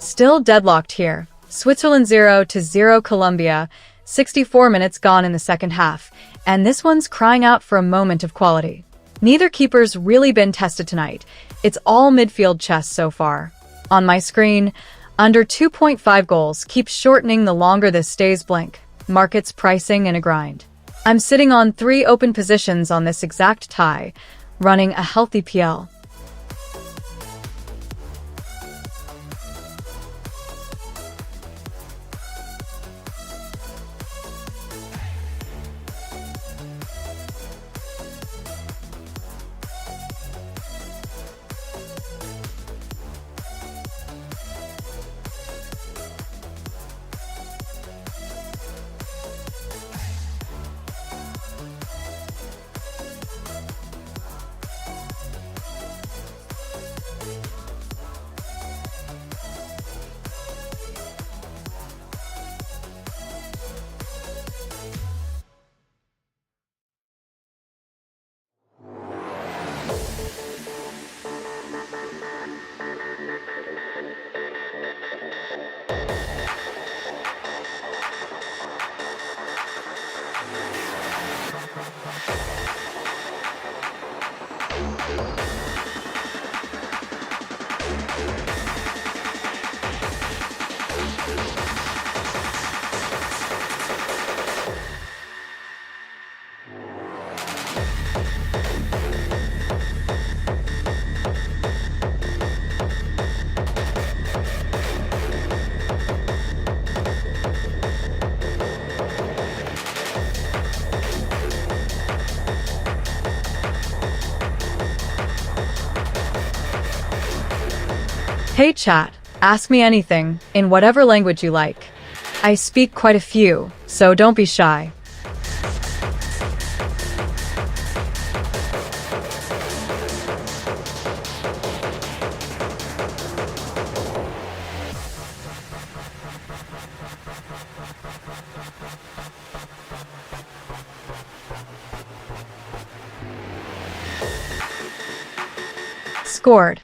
Still deadlocked here. Switzerland 0-0 Colombia, 64 minutes gone in the second half, and this one's crying out for a moment of quality. Neither keeper's really been tested tonight. It's all midfield chess so far. On my screen, under 2.5 goals keeps shortening the longer this stays blank. Markets pricing in a grind. I'm sitting on 3 open positions on this exact tie, running a healthy PL. Hey chat, ask me anything, in whatever language you like. I speak quite a few, so don't be shy. Scored.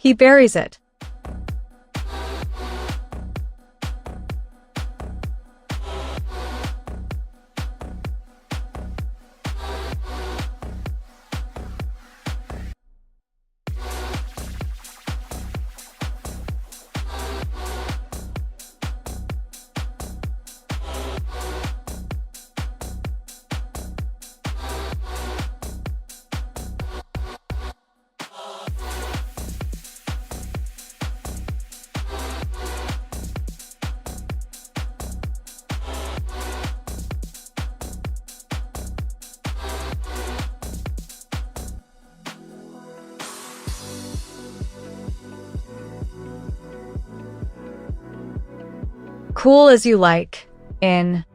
He buries it. Cool as you like, in.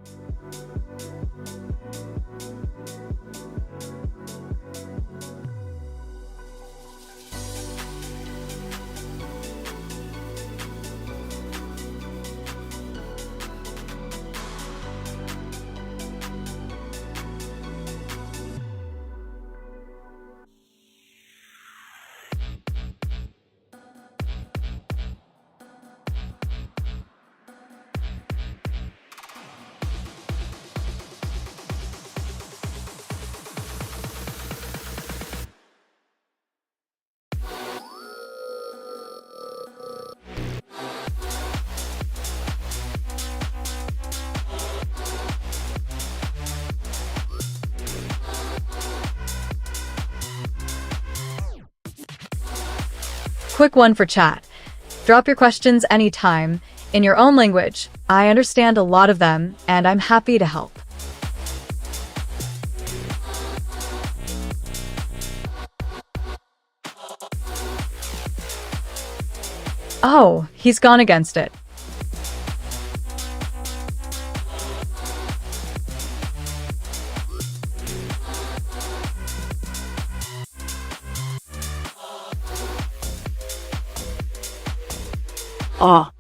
Quick one for chat. Drop your questions anytime, in your own language. I understand a lot of them, and I'm happy to help. Oh, he's gone against it. Aw.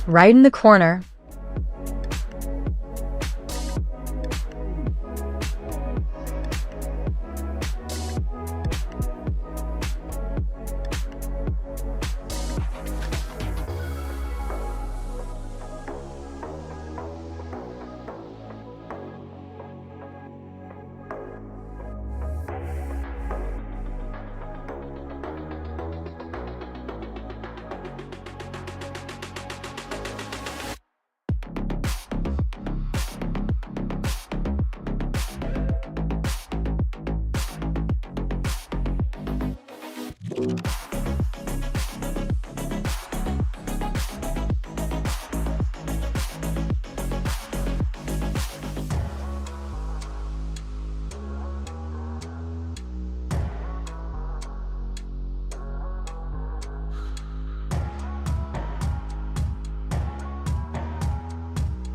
Right in the corner.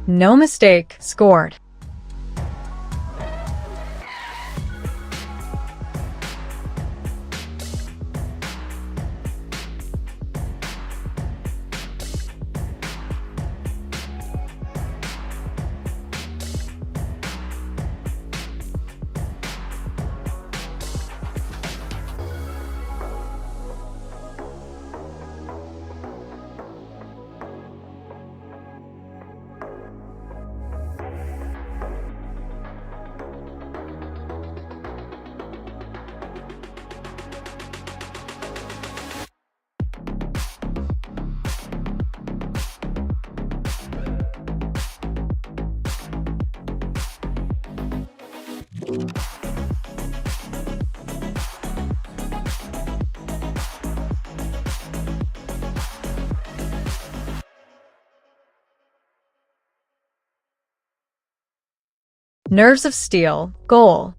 No mistake, scored. Nerves of steel, goal.